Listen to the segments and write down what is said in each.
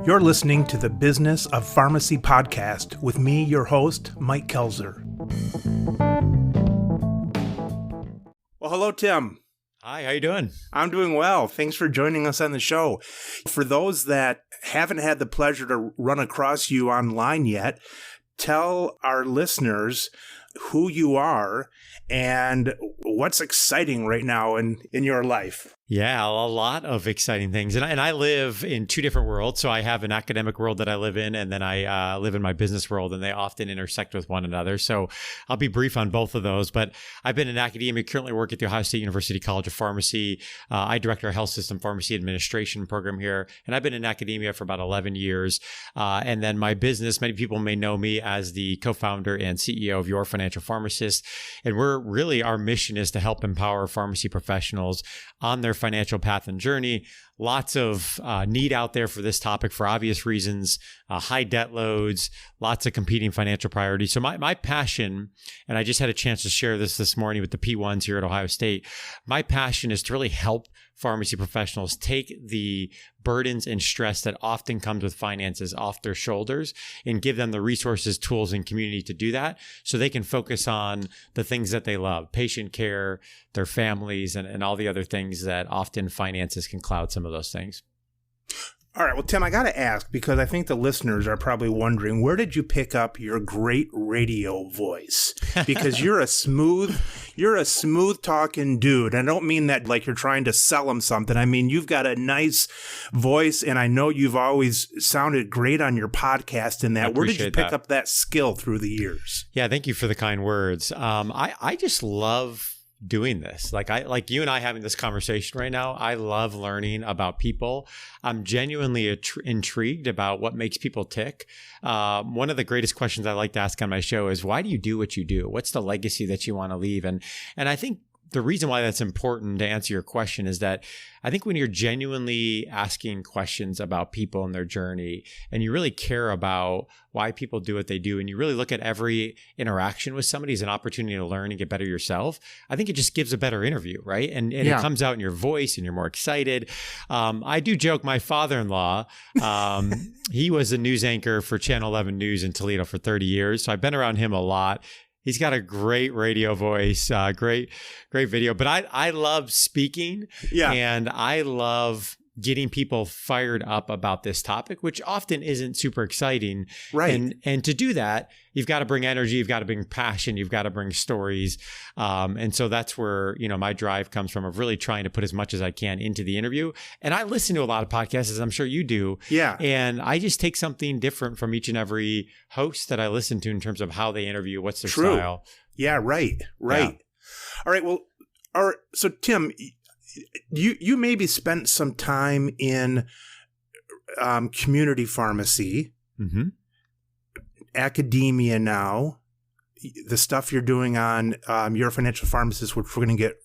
You're listening to the Business of Pharmacy podcast with me, your host, Mike Kelzer. Well, hello, Tim. Hi, how you doing? I'm doing well. Thanks for joining us on the show. For those that haven't had the pleasure to run across you online yet, tell our listeners who you are and what's exciting right now in your life. Yeah, a lot of exciting things. And I live in two different worlds. So I have an academic world that I live in, and then I live in my business world, and they often intersect with one another. So I'll be brief on both of those. But I've been in academia, currently work at the Ohio State University College of Pharmacy. I direct our health system pharmacy administration program here. And I've been in academia for about 11 years. And then my business, many people may know me as the co-founder and CEO of Your Financial Pharmacist. And our mission is to help empower pharmacy professionals on their financial path and journey. Lots of need out there for this topic for obvious reasons, high debt loads, lots of competing financial priorities. So my passion, and I just had a chance to share this morning with the P1s here at Ohio State, my passion is to really help pharmacy professionals take the burdens and stress that often comes with finances off their shoulders and give them the resources, tools, and community to do that so they can focus on the things that they love, patient care, their families, and all the other things that often finances can cloud some of those things. All right. Well, Tim, I got to ask, because I think the listeners are probably wondering, where did you pick up your great radio voice? Because you're a smooth talking dude. I don't mean that like you're trying to sell them something. I mean, you've got a nice voice, and I know you've always sounded great on your podcast and that. Where did you pick up that skill through the years? Yeah, thank you for the kind words. I just love doing this. Like you and I having this conversation right now, I love learning about people. I'm genuinely intrigued about what makes people tick. One of the greatest questions I like to ask on my show is, why do you do what you do? What's the legacy that you want to leave? And I think the reason why that's important to answer your question is that I think when you're genuinely asking questions about people and their journey, and you really care about why people do what they do, and you really look at every interaction with somebody as an opportunity to learn and get better yourself, I think it just gives a better interview, right? And It comes out in your voice and you're more excited. I do joke, my father-in-law, he was a news anchor for Channel 11 News in Toledo for 30 years. So I've been around him a lot. He's got a great radio voice, great video. But I love speaking, and I love getting people fired up about this topic, which often isn't super exciting. Right. And to do that, you've got to bring energy, you've got to bring passion, you've got to bring stories. And so that's where, my drive comes from, of really trying to put as much as I can into the interview. And I listen to a lot of podcasts, as I'm sure you do. Yeah. And I just take something different from each and every host that I listen to in terms of how they interview, what's their style. Yeah, right. Yeah. All right. Well, so Tim, you maybe spent some time in community pharmacy, academia now, the stuff you're doing on Your Financial Pharmacist, which we're going to get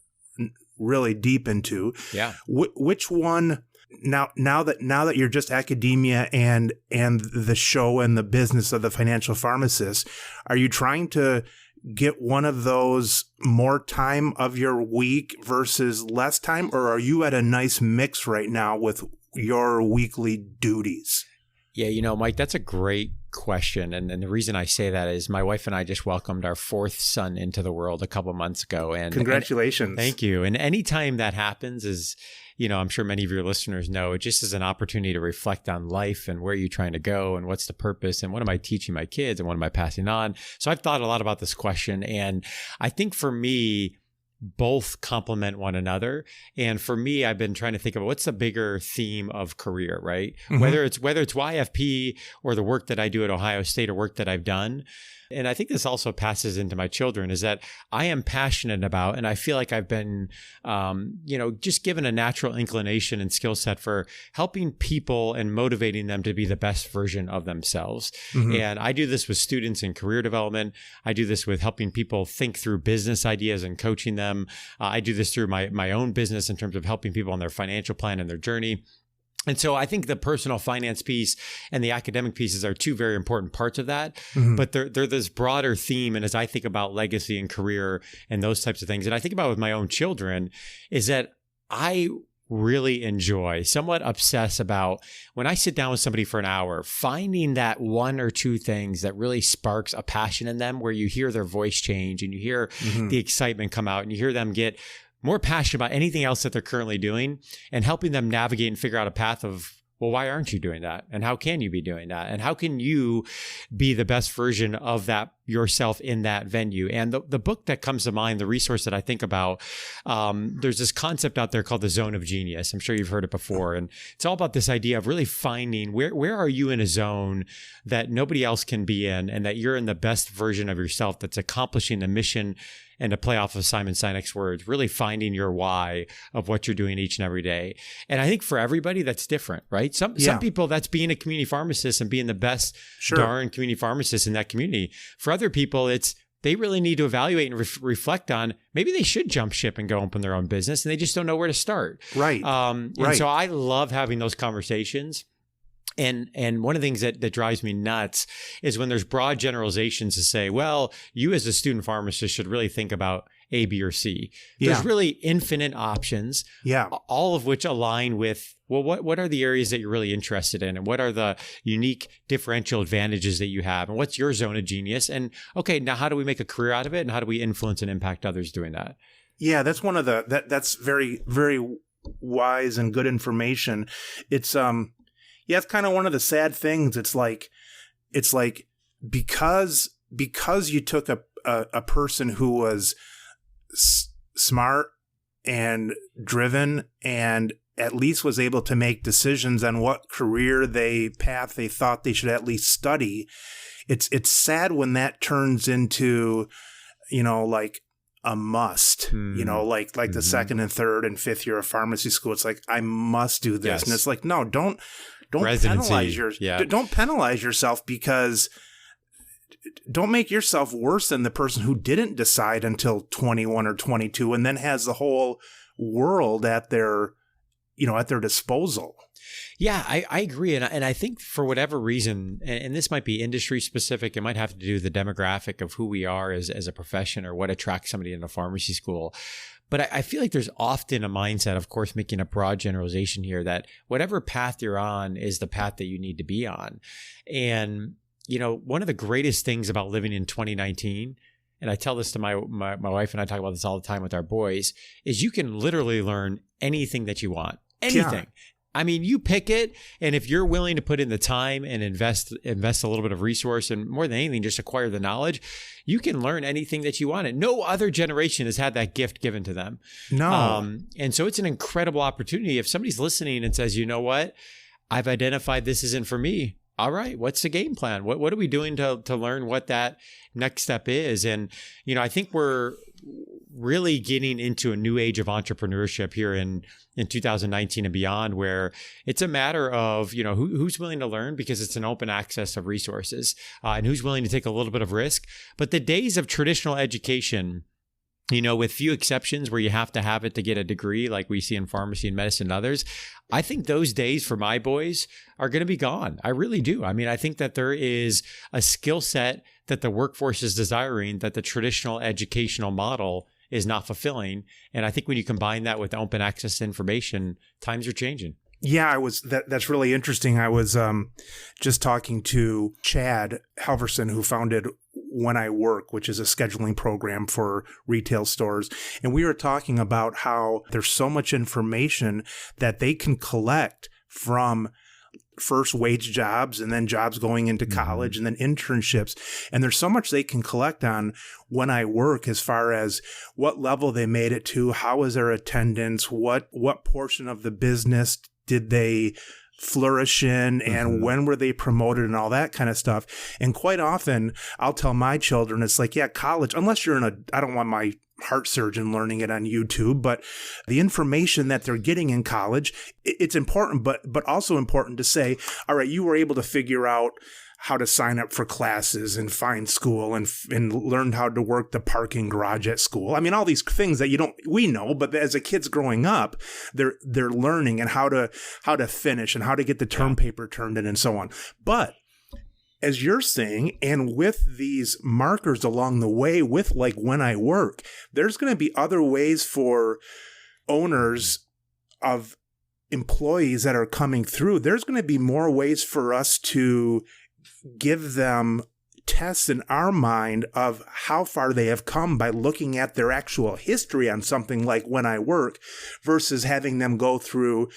really deep into. Yeah. Which one, now that you're just academia and the show and the business of the financial pharmacist, are you trying to get one of those more time of your week versus less time, or are you at a nice mix right now with your weekly duties? Yeah, Mike, that's a great question. And the reason I say that is my wife and I just welcomed our fourth son into the world a couple months ago. And congratulations. Thank you. And anytime that happens is, I'm sure many of your listeners know, it just is an opportunity to reflect on life and where you're trying to go and what's the purpose and what am I teaching my kids and what am I passing on? So I've thought a lot about this question. And I think for me, both complement one another. And for me, I've been trying to think of what's the bigger theme of career, right? Mm-hmm. Whether it's YFP or the work that I do at Ohio State or work that I've done. And I think this also passes into my children, is that I am passionate about, and I feel like I've been, just given a natural inclination and skill set for helping people and motivating them to be the best version of themselves. Mm-hmm. And I do this with students in career development. I do this with helping people think through business ideas and coaching them. I do this through my own business in terms of helping people on their financial plan and their journey. And so I think the personal finance piece and the academic pieces are two very important parts of that, but they're this broader theme. And as I think about legacy and career and those types of things, and I think about with my own children, is that I really enjoy, somewhat obsess about when I sit down with somebody for an hour, finding that one or two things that really sparks a passion in them, where you hear their voice change and you hear the excitement come out and you hear them get more passionate about anything else that they're currently doing, and helping them navigate and figure out a path of, well, why aren't you doing that? And how can you be doing that? And how can you be the best version of that yourself in that venue? And the book that comes to mind, the resource that I think about, there's this concept out there called the zone of genius. I'm sure you've heard it before. And it's all about this idea of really finding where are you in a zone that nobody else can be in, and that you're in the best version of yourself that's accomplishing the mission. And to play off of Simon Sinek's words, really finding your why of what you're doing each and every day. And I think for everybody, that's different, right? Some people, that's being a community pharmacist and being the best darn community pharmacist in that community. For other people, it's they really need to evaluate and reflect on, maybe they should jump ship and go open their own business, and they just don't know where to start. Right. And so I love having those conversations. And one of the things that drives me nuts is when there's broad generalizations to say, well, you as a student pharmacist should really think about A, B, or C. There's really infinite options, all of which align with, well, what are the areas that you're really interested in? And what are the unique differential advantages that you have? And what's your zone of genius? And okay, now how do we make a career out of it? And how do we influence and impact others doing that? Yeah, that's one of that's very, very wise and good information. It's, it's kind of one of the sad things. It's like because you took a person who was smart and driven and at least was able to make decisions on what career path they thought they should at least study. It's sad when that turns into, like a must, like the second and third and fifth year of pharmacy school. It's like, I must do this. Yes. And it's like, no, don't residency. Don't penalize yourself, because don't make yourself worse than the person who didn't decide until 21 or 22 and then has the whole world at their disposal. Yeah, I agree. And I think for whatever reason, and this might be industry specific, it might have to do with the demographic of who we are as a profession or what attracts somebody into pharmacy school. But I feel like there's often a mindset, of course, making a broad generalization here, that whatever path you're on is the path that you need to be on. And, one of the greatest things about living in 2019, and I tell this to my wife, and I talk about this all the time with our boys, is you can literally learn anything that you want. Anything. Yeah. I mean, you pick it, and if you're willing to put in the time and invest a little bit of resource, and more than anything, just acquire the knowledge, you can learn anything that you want. And no other generation has had that gift given to them. No. And so it's an incredible opportunity. If somebody's listening and says, you know what, I've identified this isn't for me. All right, what's the game plan? What are we doing to learn what that next step is? And, I think we're really getting into a new age of entrepreneurship here in 2019 and beyond, where it's a matter of, who's willing to learn, because it's an open access of resources, and who's willing to take a little bit of risk. But the days of traditional education, with few exceptions where you have to have it to get a degree, like we see in pharmacy and medicine and others, I think those days for my boys are going to be gone. I really do. I mean, I think that there is a skill set that the workforce is desiring that the traditional educational model is not fulfilling. And I think when you combine that with open access to information, times are changing. Yeah, that's really interesting. I was just talking to Chad Halverson, who founded When I Work, which is a scheduling program for retail stores. And we were talking about how there's so much information that they can collect from first wage jobs and then jobs going into college and then internships. And there's so much they can collect on When I Work, as far as what level they made it to, how was their attendance, what portion of the business did they flourish in, and when were they promoted, and all that kind of stuff. And quite often I'll tell my children, it's like, yeah, college, unless you're I don't want my heart surgeon learning it on YouTube, but the information that they're getting in college, it's important, but also important to say, all right, you were able to figure out how to sign up for classes and find school and learn how to work the parking garage at school. I mean, all these things that we know, but as a kid's growing up, they're learning, and how to finish and how to get the term paper turned in and so on. But as you're saying, and with these markers along the way, with like When I Work, there's going to be other ways for owners of employees that are coming through, there's going to be more ways for us to give them tests in our mind of how far they have come by looking at their actual history on something like When I Work versus having them go through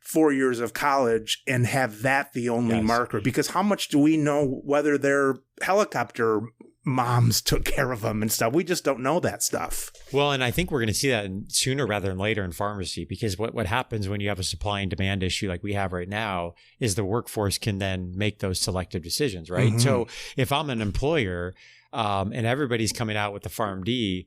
4 years of college and have that the only marker. Because how much do we know whether their helicopter moms took care of them and stuff? We just don't know that stuff. Well, and I think we're going to see that sooner rather than later in pharmacy, because what happens when you have a supply and demand issue like we have right now is the workforce can then make those selective decisions, right? Mm-hmm. So if I'm an employer and everybody's coming out with the PharmD,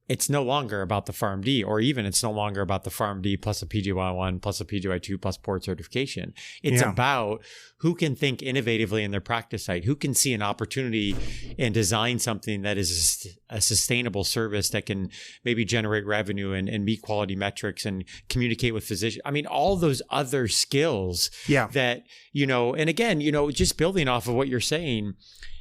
it's no longer about the PharmD, or even it's no longer about the PharmD plus a PGY1 plus a PGY2 plus board certification. It's about who can think innovatively in their practice site, who can see an opportunity and design something that is a sustainable service that can maybe generate revenue and meet quality metrics and communicate with physicians. I mean, all those other skills that, and again, just building off of what you're saying,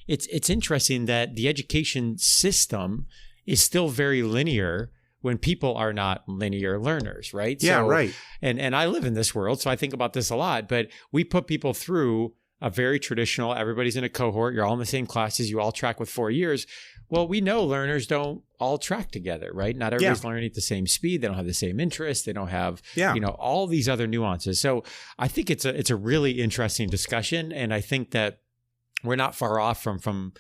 it's interesting that the education system is still very linear when people are not linear learners, right? Yeah, right. And I live in this world, so I think about this a lot, but we put people through a very traditional, everybody's in a cohort, you're all in the same classes, you all track with 4 years. Well, we know learners don't all track together, right? Not everybody's learning at the same speed. They don't have the same interests. They don't have, all these other nuances. So I think it's a really interesting discussion. And I think that we're not far off from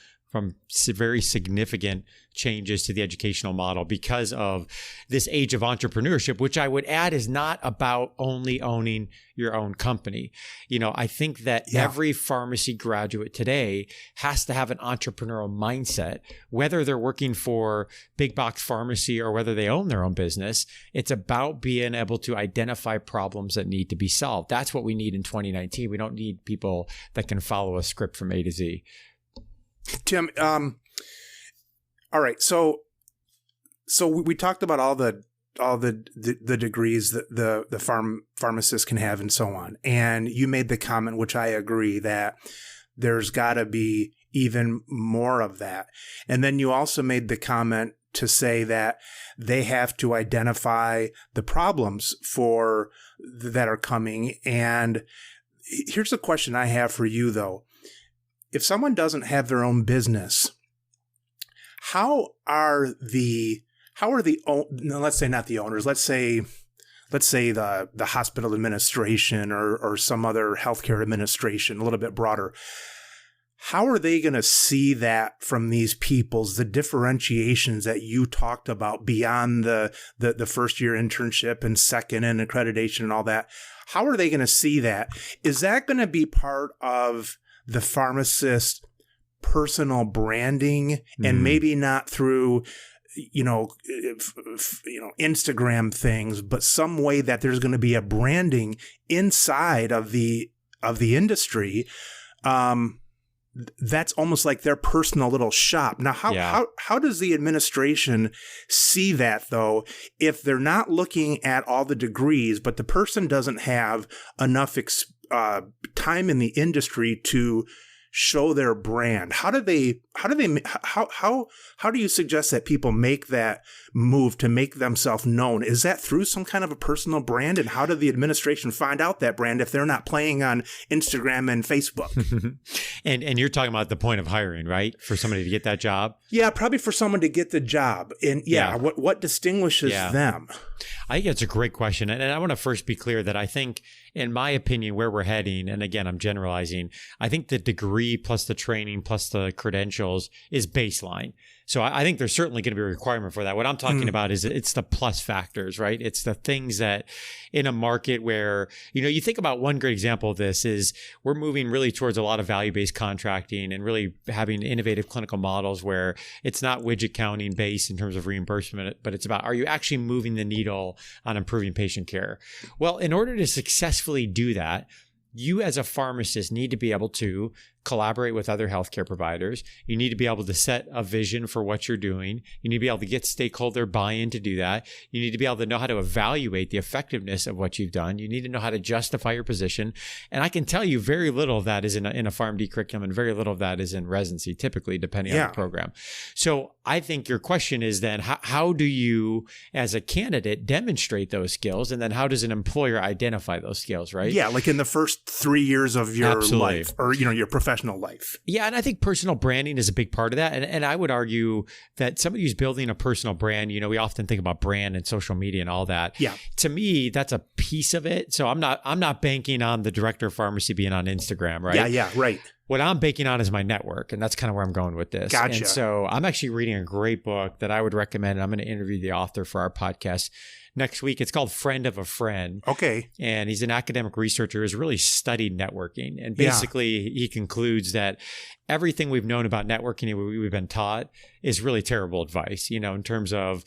very significant changes to the educational model because of this age of entrepreneurship, which I would add is not about only owning your own company. I think that every pharmacy graduate today has to have an entrepreneurial mindset, whether they're working for big box pharmacy or whether they own their own business. It's about being able to identify problems that need to be solved. That's what we need in 2019. We don't need people that can follow a script from A to Z. Tim, all right. So we talked about all the degrees that the pharmacist can have and so on. And you made the comment, which I agree, that there's got to be even more of that. And then you also made the comment to say that they have to identify the problems that are coming. And here's a question I have for you, though. If someone doesn't have their own business, how are the let's say not the owners, let's say the hospital administration or some other healthcare administration, a little bit broader, how are they going to see that from these people's, the differentiations that you talked about beyond the first year internship and second and accreditation and all that? How are they going to see that? Is that going to be part of the pharmacist personal branding, and maybe not through, Instagram things, but some way that there's going to be a branding inside of the industry? That's almost like their personal little shop. Now, how does the administration see that, though, if they're not looking at all the degrees, but the person doesn't have enough time in the industry to show their brand? How do you suggest that people make that move to make themselves known? Is that through some kind of a personal brand? And how do the administration find out that brand if they're not playing on Instagram and Facebook? And you're talking about the point of hiring, right? For somebody to get that job? Yeah, probably for someone to get the job. And what distinguishes them? I think that's a great question. And I want to first be clear that I think, in my opinion, where we're heading, and again, I'm generalizing, I think the degree plus the training plus the credentials is baseline. So I think there's certainly going to be a requirement for that. What I'm talking about is it's the plus factors, right? It's the things that in a market where, you think about one great example of this is we're moving really towards a lot of value-based contracting and really having innovative clinical models where it's not widget counting based in terms of reimbursement, but it's about, are you actually moving the needle on improving patient care? Well, in order to successfully do that, you as a pharmacist need to be able to collaborate with other healthcare providers. You need to be able to set a vision for what you're doing. You need to be able to get stakeholder buy-in to do that. You need to be able to know how to evaluate the effectiveness of what you've done. You need to know how to justify your position. And I can tell you very little of that is in a PharmD curriculum, and very little of that is in residency, typically, depending on the program. So I think your question is then, how do you, as a candidate, demonstrate those skills? And then how does an employer identify those skills, right? Yeah, like in the first 3 years of your life, or, your professional life. Yeah, and I think personal branding is a big part of that. And I would argue that somebody who's building a personal brand, we often think about brand and social media and all that. Yeah. To me, that's a piece of it. So I'm not banking on the director of pharmacy being on Instagram, right? Yeah, right. What I'm banking on is my network, and that's kind of where I'm going with this. Gotcha. And so I'm actually reading a great book that I would recommend. I'm going to interview the author for our podcast next week. It's called Friend of a Friend. Okay. And he's an academic researcher who's really studied networking. And basically, he concludes that everything we've known about networking and we've been taught is really terrible advice, in terms of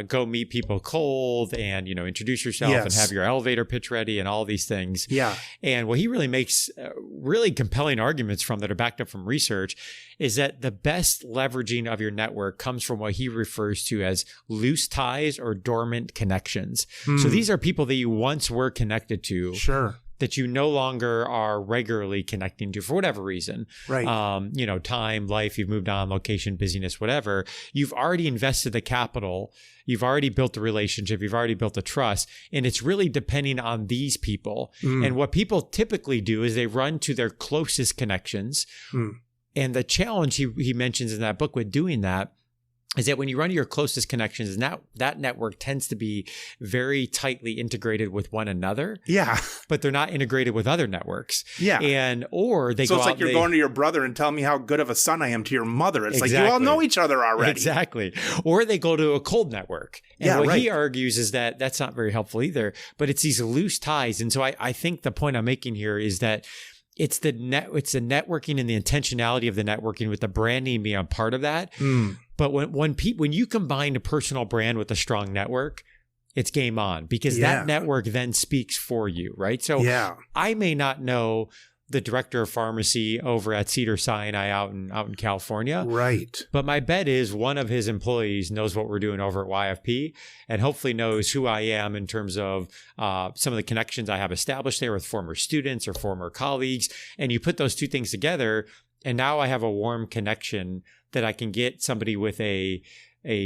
go meet people cold and, introduce yourself and have your elevator pitch ready and all these things. Yeah. And what he really makes really compelling arguments from that are backed up from research is that the best leveraging of your network comes from what he refers to as loose ties or dormant connections. So these are people that you once were connected to. Sure. That you no longer are regularly connecting to for whatever reason. Right. Time, life, you've moved on, location, busyness, whatever. You've already invested the capital. You've already built the relationship. You've already built the trust. And it's really depending on these people. And what people typically do is they run to their closest connections. And the challenge he mentions in that book with doing that is that when you run to your closest connections, that network tends to be very tightly integrated with one another. Yeah. But they're not integrated with other networks. Yeah. Or they go out. So it's like you're going to your brother and telling me how good of a son I am to your mother. It's like you all know each other already. Exactly. Or they go to a cold network. And what he argues is that that's not very helpful either, but it's these loose ties. And so I think the point I'm making here is that it's the networking and the intentionality of the networking with the branding being a part of that. But when you combine a personal brand with a strong network, it's game on, because that network then speaks for you, right? So I may not know the director of pharmacy over at Cedars-Sinai out in California. Right. But my bet is one of his employees knows what we're doing over at YFP and hopefully knows who I am in terms of some of the connections I have established there with former students or former colleagues. And you put those two things together, and now I have a warm connection that I can get somebody with a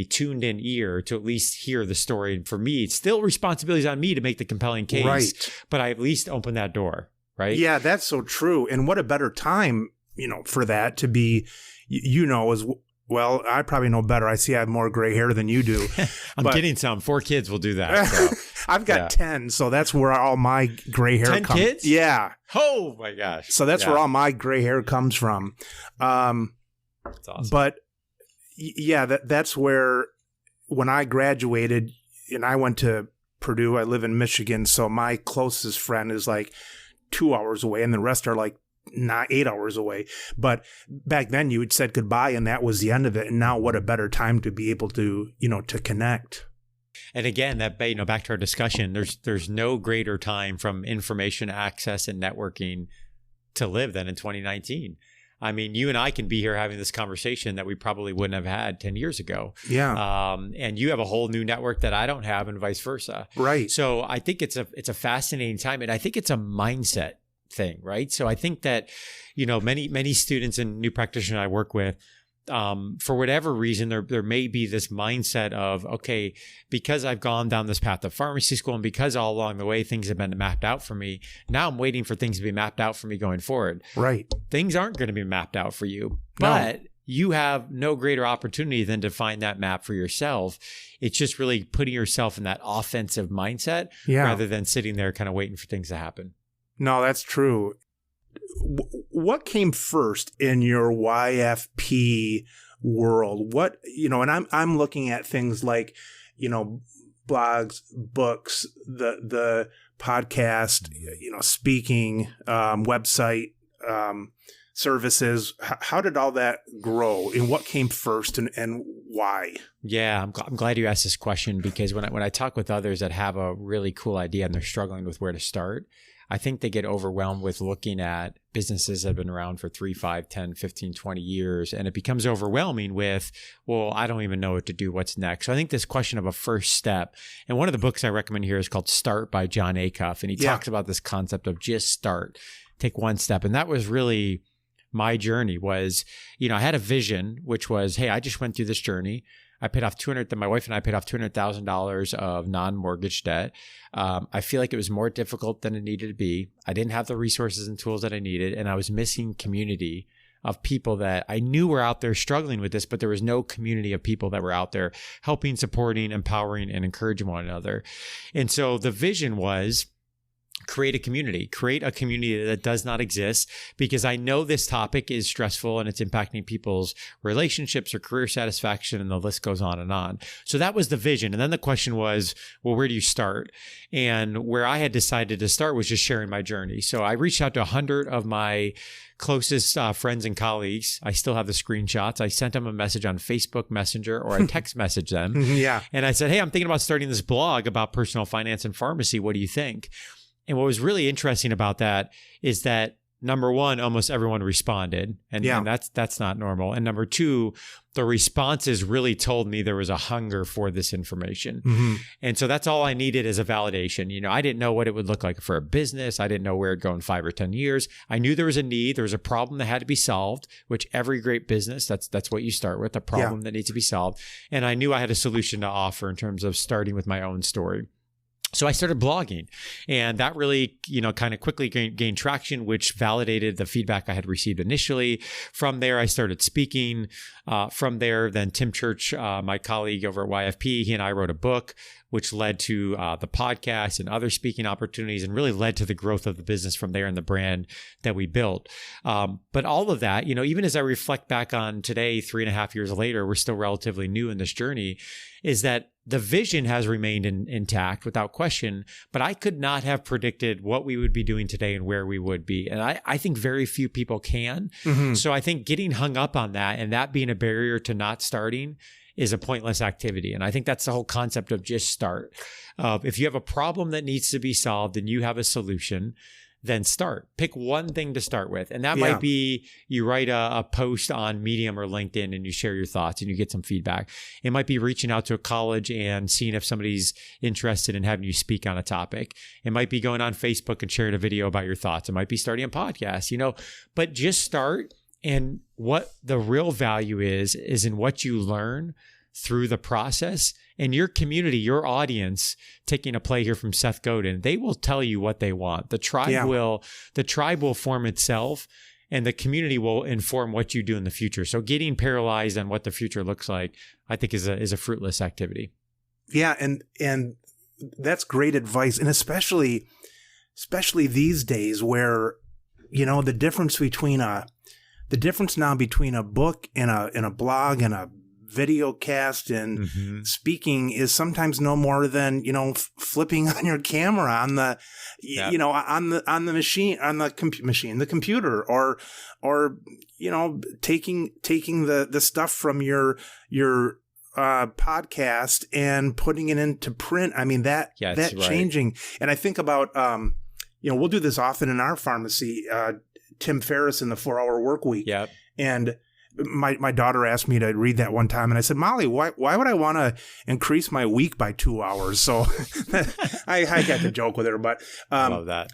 tuned in ear to at least hear the story. And for me, it's still responsibilities on me to make the compelling case, but I at least open that door. Right. Yeah, that's so true. And what a better time, for that to be, as well, I probably know better. I see I have more gray hair than you do. I'm getting some. 4 kids will do that. So. I've got 10. So that's where all my gray hair 10 comes. 10 kids? Yeah. Oh my gosh. So that's where all my gray hair comes from. That's awesome. But that's where when I graduated and I went to Purdue, I live in Michigan. So my closest friend is like 2 hours away, and the rest are like 8 hours away. But back then you had said goodbye and that was the end of it. And now what a better time to be able to, to connect. And again, that, back to our discussion, there's no greater time from information access and networking to live than in 2019. I mean, you and I can be here having this conversation that we probably wouldn't have had 10 years ago. Yeah. And you have a whole new network that I don't have, and vice versa. Right. So I think it's a fascinating time, and I think it's a mindset thing, right? So I think that, many students and new practitioners I work with, for whatever reason, there may be this mindset of, okay, because I've gone down this path of pharmacy school and because all along the way things have been mapped out for me, now I'm waiting for things to be mapped out for me going forward. Right. Things aren't going to be mapped out for you, but you have no greater opportunity than to find that map for yourself. It's just really putting yourself in that offensive mindset rather than sitting there kind of waiting for things to happen. No, that's true. What came first in your YFP world? What, and I'm looking at things like, blogs, books, the podcast, speaking, website, services. How did all that grow, and what came first, and why? Yeah, I'm glad you asked this question, because when I talk with others that have a really cool idea and they're struggling with where to start, I think they get overwhelmed with looking at businesses that have been around for 3, 5, 10, 15, 20 years. And it becomes overwhelming with, well, I don't even know what to do. What's next? So I think this question of a first step, and one of the books I recommend here is called Start by John Acuff. And he talks about this concept of just start, take one step. And that was really my journey. Was, I had a vision, which was, hey, I just went through this journey. I paid off my wife and I paid off $200,000 of non-mortgage debt. I feel like it was more difficult than it needed to be. I didn't have the resources and tools that I needed, and I was missing community of people that I knew were out there struggling with this, but there was no community of people that were out there helping, supporting, empowering, and encouraging one another. And so the vision was, create a community that does not exist, because I know this topic is stressful and it's impacting people's relationships or career satisfaction, and the list goes on and on. So that was the vision. And then the question was, well, where do you start? And where I had decided to start was just sharing my journey. So I reached out to 100 of my closest friends and colleagues. I still have the screenshots. I sent them a message on Facebook Messenger, or I text messaged them. And I said, hey, I'm thinking about starting this blog about personal finance and pharmacy. What do you think? And what was really interesting about that is that, number one, almost everyone responded, and that's not normal. And number two, the responses really told me there was a hunger for this information. And so that's all I needed as a validation. I didn't know what it would look like for a business. I didn't know where it'd go in 5 or 10 years. I knew there was a need. There was a problem that had to be solved, which every great business, that's what you start with, a problem that needs to be solved. And I knew I had a solution to offer in terms of starting with my own story. So I started blogging, and that really, kind of quickly gained traction, which validated the feedback I had received initially. From there, I started speaking. From there, then Tim Church, my colleague over at YFP, he and I wrote a book, which led to the podcast and other speaking opportunities, and really led to the growth of the business from there and the brand that we built. But all of that, even as I reflect back on today, 3.5 years later, we're still relatively new in this journey, is that the vision has remained intact without question, but I could not have predicted what we would be doing today and where we would be. And I think very few people can. So I think getting hung up on that, and that being a barrier to not starting, is a pointless activity. And I think that's the whole concept of just start. If you have a problem that needs to be solved and you have a solution, then start. Pick one thing to start with. And that might be, you write a post on Medium or LinkedIn and you share your thoughts and you get some feedback. It might be reaching out to a college and seeing if somebody's interested in having you speak on a topic. It might be going on Facebook and sharing a video about your thoughts. It might be starting a podcast, but just start. And what the real value is in what you learn through the process. And your community, your audience, taking a play here from Seth Godin, they will tell you what they want. The tribe will form itself, and the community will inform what you do in the future. So getting paralyzed on what the future looks like, I think is a fruitless activity. Yeah, and that's great advice, and especially these days where the difference now between a book and a blog and a video cast and speaking is sometimes no more than flipping on your camera on the on the machine, on the the computer, or taking the stuff from your podcast and putting it into print. I mean that changing. And I think about we'll do this often in our pharmacy. Tim Ferriss in the 4-Hour Workweek. Yep. And my daughter asked me to read that one time, and I said, Molly, why would I want to increase my week by 2 hours? So I got to joke with her, but I love that.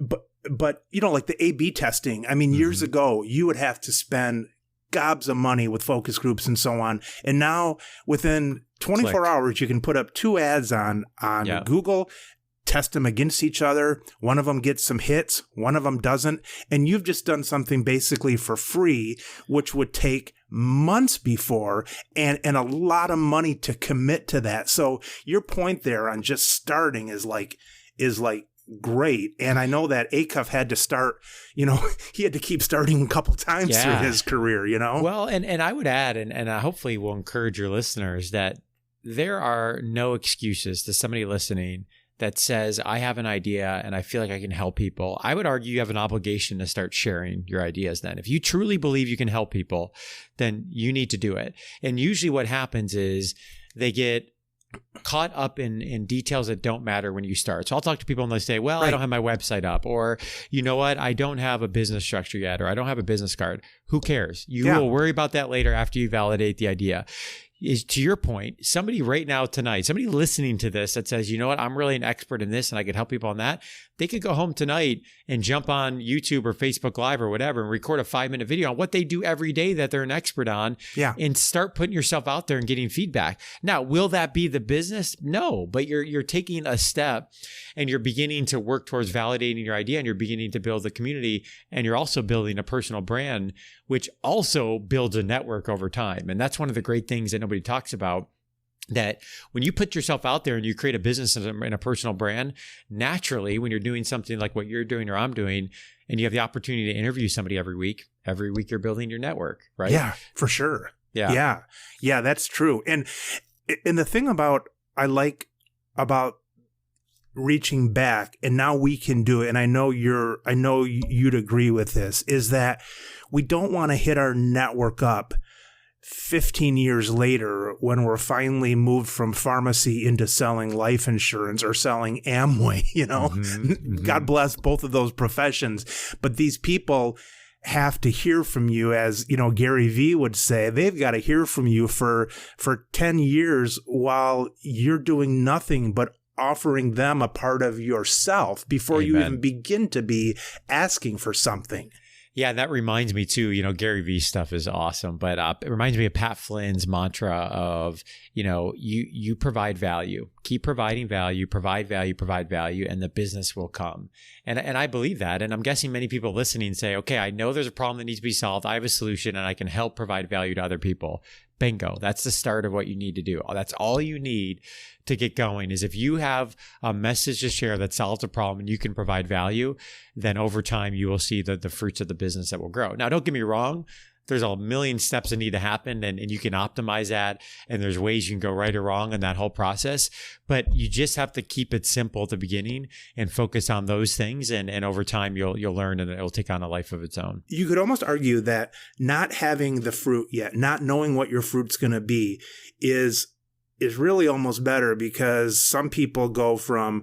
But like the A/B testing. I mean, years ago, you would have to spend gobs of money with focus groups and so on, and now within 24 hours, you can put up 2 ads on Google. Test them against each other. One of them gets some hits, one of them doesn't. And you've just done something basically for free, which would take months before and a lot of money to commit to that. So your point there on just starting is like great. And I know that Acuff had to start, he had to keep starting a couple times through his career, Well, and I would add, and I hopefully will encourage your listeners that there are no excuses to somebody listening that says, I have an idea and I feel like I can help people, I would argue you have an obligation to start sharing your ideas then. If you truly believe you can help people, then you need to do it. And usually what happens is they get caught up in details that don't matter when you start. So I'll talk to people and they say, well, I don't have my website up, or you know what, I don't have a business structure yet, or I don't have a business card. Who cares? You will worry about that later after you validate the idea. Is to your point, somebody right now tonight, somebody listening to this that says, you know what, I'm really an expert in this and I could help people on that. They could go home tonight and jump on YouTube or Facebook Live or whatever and record a 5-minute video on what they do every day that they're an expert on and start putting yourself out there and getting feedback. Now, will that be the business? No, but you're taking a step and you're beginning to work towards validating your idea and you're beginning to build a community and you're also building a personal brand, which also builds a network over time. And that's one of the great things that nobody talks about, that when you put yourself out there and you create a business and a personal brand, naturally, when you're doing something like what you're doing or I'm doing, and you have the opportunity to interview somebody every week you're building your network, right? Yeah, for sure. Yeah, that's true. And the thing I like about reaching back, and now we can do it, and I know you'd agree with this, is that we don't want to hit our network up 15 years later when we're finally moved from pharmacy into selling life insurance or selling Amway, God bless both of those professions. But these people have to hear from you, as, Gary Vee would say, they've got to hear from you for 10 years while you're doing nothing but offering them a part of yourself before you even begin to be asking for something. Yeah, that reminds me too, Gary Vee's stuff is awesome, but it reminds me of Pat Flynn's mantra of, you provide value, keep providing value, provide value, and the business will come. And I believe that. And I'm guessing many people listening say, okay, I know there's a problem that needs to be solved. I have a solution and I can help provide value to other people. Bingo. That's the start of what you need to do. That's all you need to get going, is if you have a message to share that solves a problem and you can provide value, then over time you will see the fruits of the business that will grow. Now, don't get me wrong. There's a million steps that need to happen and you can optimize that. And there's ways you can go right or wrong in that whole process, but you just have to keep it simple at the beginning and focus on those things. And over time you'll learn and it'll take on a life of its own. You could almost argue that not having the fruit yet, not knowing what your fruit's going to be is really almost better, because some people go from,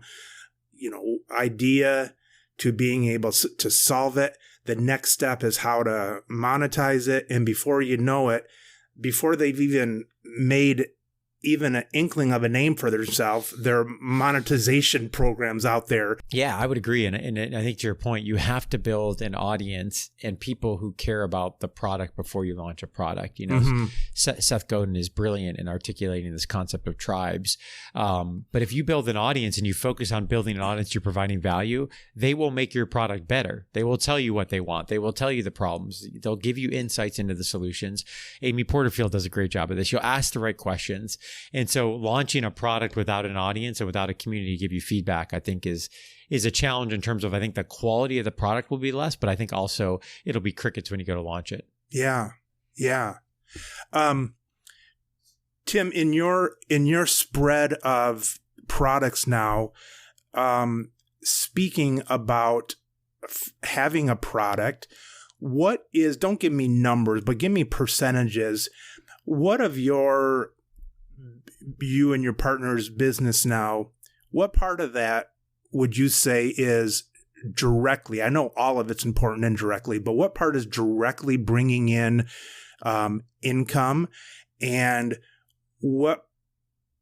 idea to being able to solve it. The next step is how to monetize it. And before you know it, before they've even made even an inkling of a name for themselves, there are monetization programs out there. Yeah, I would agree. And I think to your point, you have to build an audience and people who care about the product before you launch a product. Seth Godin is brilliant in articulating this concept of tribes. But if you build an audience and you focus on building an audience, you're providing value, they will make your product better. They will tell you what they want. They will tell you the problems. They'll give you insights into the solutions. Amy Porterfield does a great job of this. You'll ask the right questions. And so launching a product without an audience and without a community to give you feedback, I think is a challenge in terms of, I think the quality of the product will be less, but I think also it'll be crickets when you go to launch it. Yeah. Yeah. Tim, in your spread of products now, speaking about having a product, don't give me numbers, but give me percentages. What of you and your partner's business now, what part of that would you say is directly, I know all of it's important indirectly, but what part is directly bringing in income, and what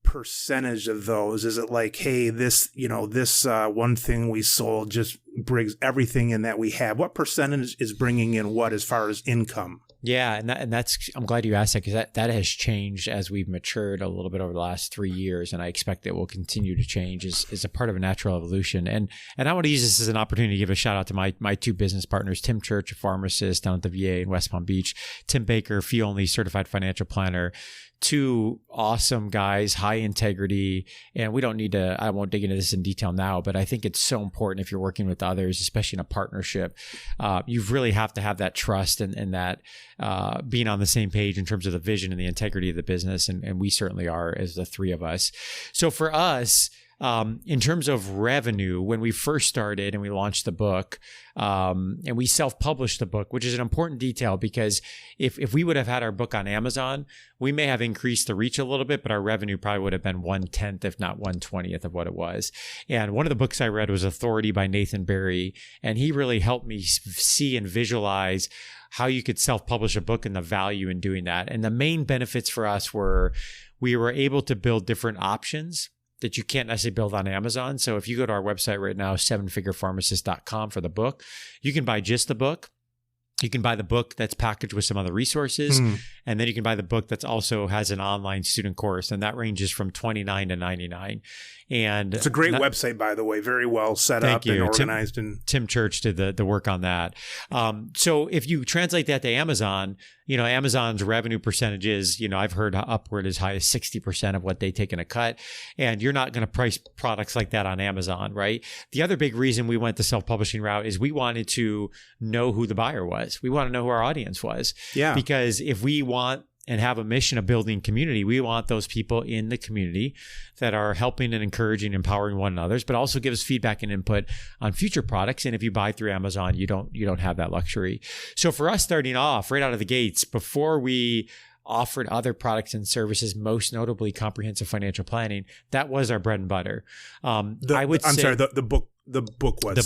percentage of those is it like, hey, this one thing we sold just brings everything in that we have? What percentage is bringing in what as far as income? Yeah, and that's I'm glad you asked that, because that has changed as we've matured a little bit over the last 3 years, and I expect it will continue to change as a part of a natural evolution. And I want to use this as an opportunity to give a shout out to my two business partners, Tim Church, a pharmacist down at the VA in West Palm Beach, Tim Baker, fee-only certified financial planner. Two awesome guys, high integrity, and we don't need to, I won't dig into this in detail now, but I think it's so important if you're working with others, especially in a partnership. You really have to have that trust and that being on the same page in terms of the vision and the integrity of the business, and we certainly are as the three of us. So for us, In terms of revenue, when we first started and we launched the book, and we self-published the book, which is an important detail because if we would have had our book on Amazon, we may have increased the reach a little bit, but our revenue probably would have been 1/10, if not 1/20th of what it was. And one of the books I read was Authority by Nathan Barry, and he really helped me see and visualize how you could self-publish a book and the value in doing that. And the main benefits for us were we were able to build different options that you can't necessarily build on Amazon. So if you go to our website right now, sevenfigurePharmacist.com for the book, you can buy just the book. You can buy the book that's packaged with some other resources. And then you can buy the book that also has an online student course. And that ranges from $29 to $99. And it's a great website, by the way, very well set up and organized. Tim Church did the work on that. So if you translate that to Amazon, Amazon's revenue percentages, I've heard upward as high as 60% of what they take in a cut. And you're not going to price products like that on Amazon, right? The other big reason we went the self-publishing route is we wanted to know who the buyer was. We want to know who our audience was. Yeah. Because if we want and have a mission of building community, we want those people in the community that are helping and encouraging, empowering one another, but also give us feedback and input on future products. And if you buy through Amazon, you don't have that luxury. So for us starting off right out of the gates, before we offered other products and services, most notably comprehensive financial planning, that was our bread and butter. The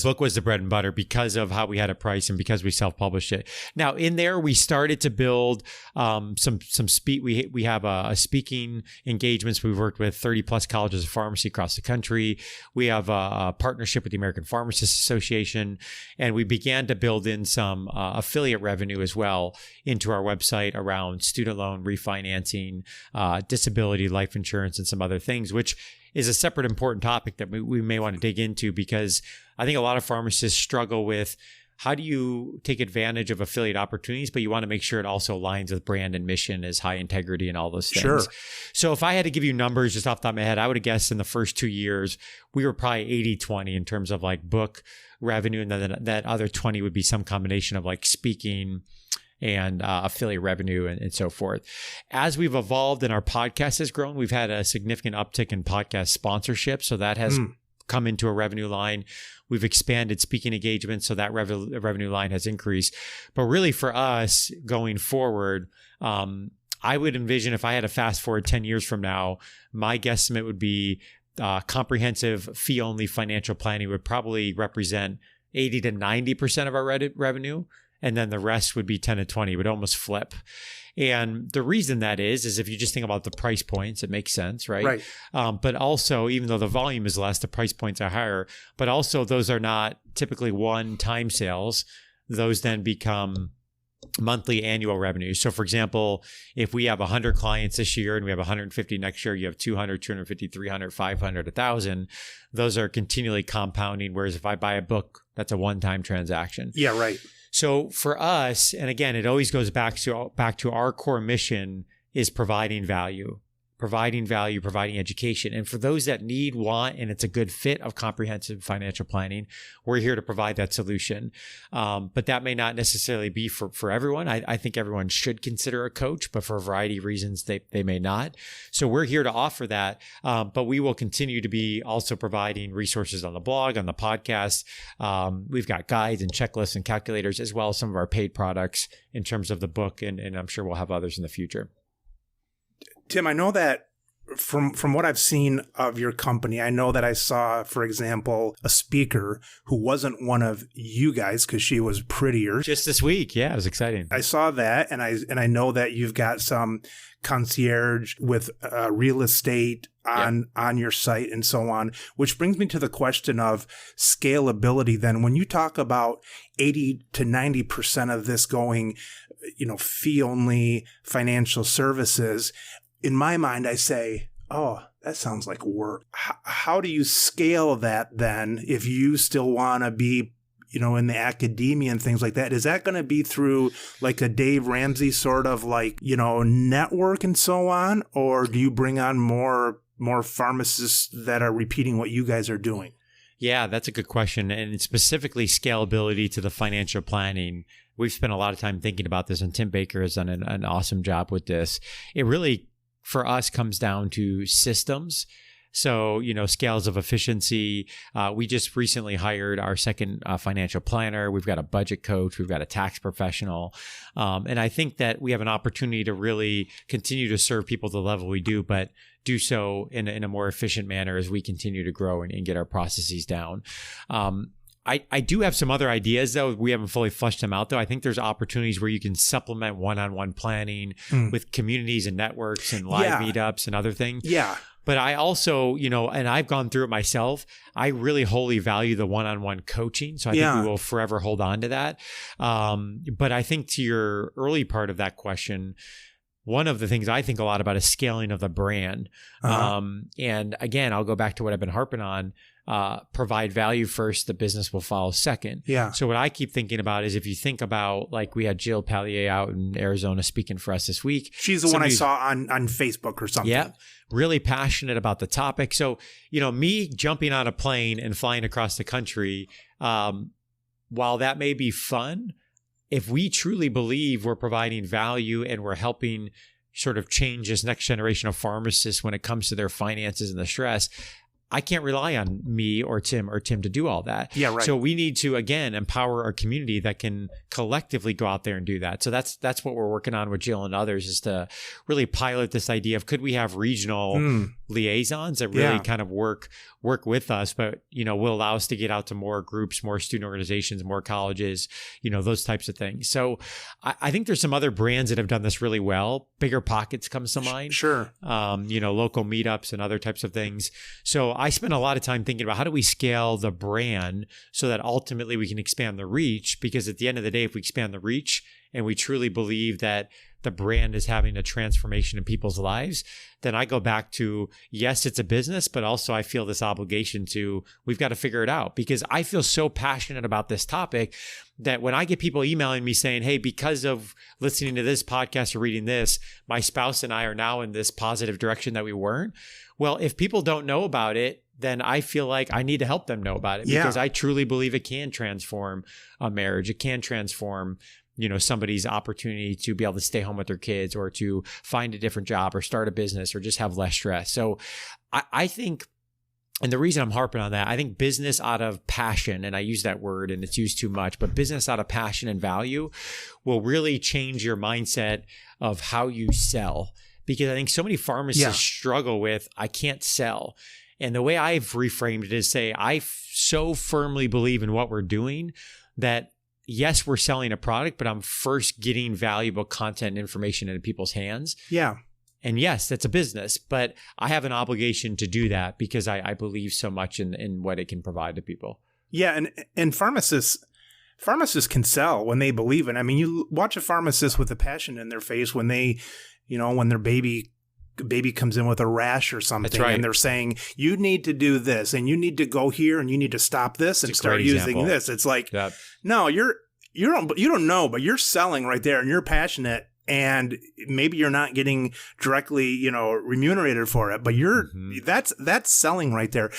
book was the bread and butter because of how we had it priced and because we self-published it. Now, in there, we started to build some speak. We have a speaking engagements. We've worked with 30 plus colleges of pharmacy across the country. We have a partnership with the American Pharmacists Association, and we began to build in some affiliate revenue as well into our website around student loan refinancing, disability, life insurance, and some other things, which is a separate important topic that we may want to dig into, because I think a lot of pharmacists struggle with how do you take advantage of affiliate opportunities, but you want to make sure it also aligns with brand and mission as high integrity and all those things. Sure. So if I had to give you numbers just off the top of my head, I would have guessed in the first 2 years, we were probably 80-20 in terms of like book revenue. And then that other 20 would be some combination of like speaking and affiliate revenue and so forth. As we've evolved and our podcast has grown, we've had a significant uptick in podcast sponsorship. So that has come into a revenue line. We've expanded speaking engagements, so that revenue line has increased. But really for us going forward, I would envision if I had to fast forward 10 years from now, my guesstimate would be comprehensive fee-only financial planning would probably represent 80 to 90% of our revenue. And then the rest would be 10 to 20, it would almost flip. And the reason that is if you just think about the price points, it makes sense, right? Right. But also, even though the volume is less, the price points are higher, but also those are not typically one-time sales. Those then become monthly annual revenue. So for example, if we have 100 clients this year and we have 150 next year, you have 200, 250, 300, 500, 1,000. Those are continually compounding. Whereas if I buy a book, that's a one-time transaction. Yeah, right. So for us, and again, it always goes back to our core mission is providing value, providing education. And for those that need, want, and it's a good fit of comprehensive financial planning, we're here to provide that solution. But that may not necessarily be for everyone. I think everyone should consider a coach, but for a variety of reasons, they may not. So we're here to offer that. But we will continue to be also providing resources on the blog, on the podcast. We've got guides and checklists and calculators, as well as some of our paid products in terms of the book. And I'm sure we'll have others in the future. Tim, I know that from what I've seen of your company, I know that I saw, for example, a speaker who wasn't one of you guys because she was prettier. Just this week. Yeah, it was exciting. I saw that, and I know that you've got some concierge with real estate on your site and so on, which brings me to the question of scalability. Then when you talk about 80 to 90% of this going, fee only financial services, in my mind, I say, oh, that sounds like work. How do you scale that then if you still want to be, in the academia and things like that? Is that going to be through like a Dave Ramsey sort of like, network and so on? Or do you bring on more pharmacists that are repeating what you guys are doing? Yeah, that's a good question. And specifically scalability to the financial planning. We've spent a lot of time thinking about this, and Tim Baker has done an awesome job with this. It really, for us, comes down to systems So, scales of efficiency. We just recently hired our second financial planner. We've got a budget coach. We've got a tax professional. And I think that we have an opportunity to really continue to serve people at the level we do, but do so in a more efficient manner as we continue to grow and get our processes down. I do have some other ideas, though. We haven't fully fleshed them out, though. I think there's opportunities where you can supplement one-on-one planning with communities and networks and live meetups and other things. Yeah. But I also, and I've gone through it myself, I really wholly value the one-on-one coaching. So I think we will forever hold on to that. But I think to your early part of that question, one of the things I think a lot about is scaling of the brand. And again, I'll go back to what I've been harping on. Provide value first, the business will follow second. Yeah. So what I keep thinking about is if you think about, like, we had Jill Pallier out in Arizona speaking for us this week. She's the one I saw on Facebook or something. Yeah. Really passionate about the topic. So, me jumping on a plane and flying across the country, while that may be fun, if we truly believe we're providing value and we're helping sort of change this next generation of pharmacists when it comes to their finances and the stress, I can't rely on me or Tim to do all that. Yeah, right. So we need to, again, empower our community that can collectively go out there and do that. So that's what we're working on with Jill and others, is to really pilot this idea of, could we have regional liaisons that really kind of work with us, but, will allow us to get out to more groups, more student organizations, more colleges, those types of things. So I think there's some other brands that have done this really well. Bigger Pockets comes to mind. Sure. Local meetups and other types of things. So I spend a lot of time thinking about how do we scale the brand so that ultimately we can expand the reach, because at the end of the day, if we expand the reach and we truly believe that the brand is having a transformation in people's lives, then I go back to, yes, it's a business, but also I feel this obligation to, we've got to figure it out, because I feel so passionate about this topic that when I get people emailing me saying, hey, because of listening to this podcast or reading this, my spouse and I are now in this positive direction that we weren't. Well, if people don't know about it, then I feel like I need to help them know about it, because I truly believe it can transform a marriage. It can transform somebody's opportunity to be able to stay home with their kids, or to find a different job, or start a business, or just have less stress. So I think, and the reason I'm harping on that, I think business out of passion, and I use that word and it's used too much, but business out of passion and value will really change your mindset of how you sell. Because I think so many pharmacists struggle with, I can't sell. And the way I've reframed it is say, I so firmly believe in what we're doing that yes, we're selling a product, but I'm first getting valuable content and information into people's hands. Yeah. And yes, that's a business, but I have an obligation to do that because I believe so much in what it can provide to people. Yeah. And pharmacists can sell when they believe in it. I mean, you watch a pharmacist with a passion in their face when they, when their baby comes in with a rash or something. That's right. And they're saying, you need to do this and you need to go here and you need to stop this and start using this. It's like, no, you don't know, but you're selling right there and you're passionate, and maybe you're not getting directly, remunerated for it, but that's selling right there.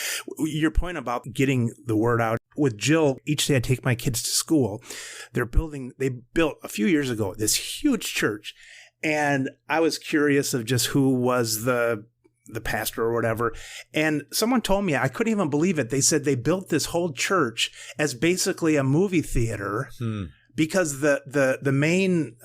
Your point about getting the word out. With Jill, each day I take my kids to school. They built a few years ago this huge church. And I was curious of just who was the pastor or whatever. And someone told me, I couldn't even believe it. They said they built this whole church as basically a movie theater because the main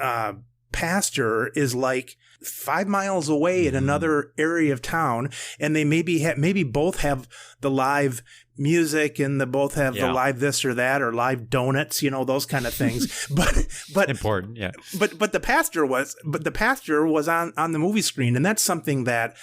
pastor is like 5 miles away in another area of town. And they maybe both have the live music and they both have the live this or that, or live donuts, those kind of things. But important, yeah. But the pastor was on the movie screen, and that's something that,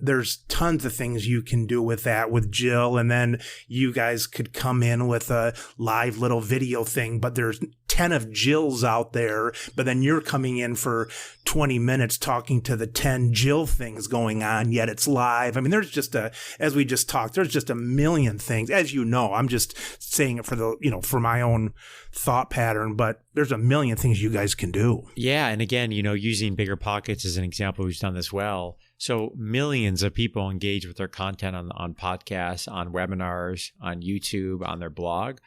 there's tons of things you can do with that with Jill, and then you guys could come in with a live little video thing, but there's 10 of Jills out there, but then you're coming in for 20 minutes talking to the 10 Jill things going on, yet it's live. I mean, there's just as we just talked, there's just a million things. As you know, I'm just saying it for my own thought pattern, but there's a million things you guys can do. Yeah. And again, using Bigger Pockets as an example, we've done this well. So millions of people engage with their content on podcasts, on webinars, on YouTube, on their blog.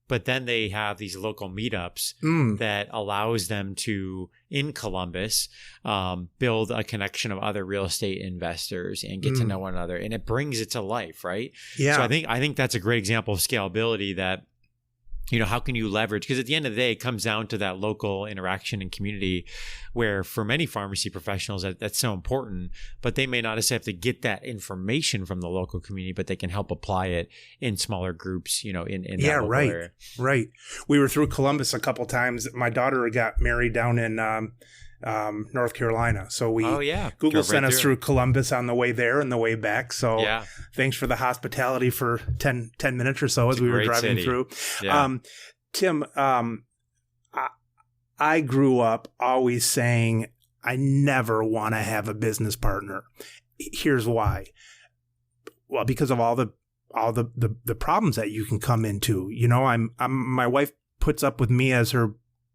But then they have these local meetups that allows them to, in Columbus, build a connection of other real estate investors and get to know one another. And it brings it to life, right? Yeah. So I think that's a great example of scalability that, you know, how can you leverage? Because at the end of the day, it comes down to that local interaction and community where for many pharmacy professionals, that's so important, but they may not necessarily have to get that information from the local community, but they can help apply it in smaller groups, you know, in that local area. Right. We were through Columbus a couple times. My daughter got married down in North Carolina. So Google sent us through Columbus on the way there and the way back. So thanks for the hospitality for 10 minutes or so as we were driving through. Yeah. Tim, I grew up always saying I never want to have a business partner. Here's why. Well, because of all the problems that you can come into. You know, my wife puts up with me as her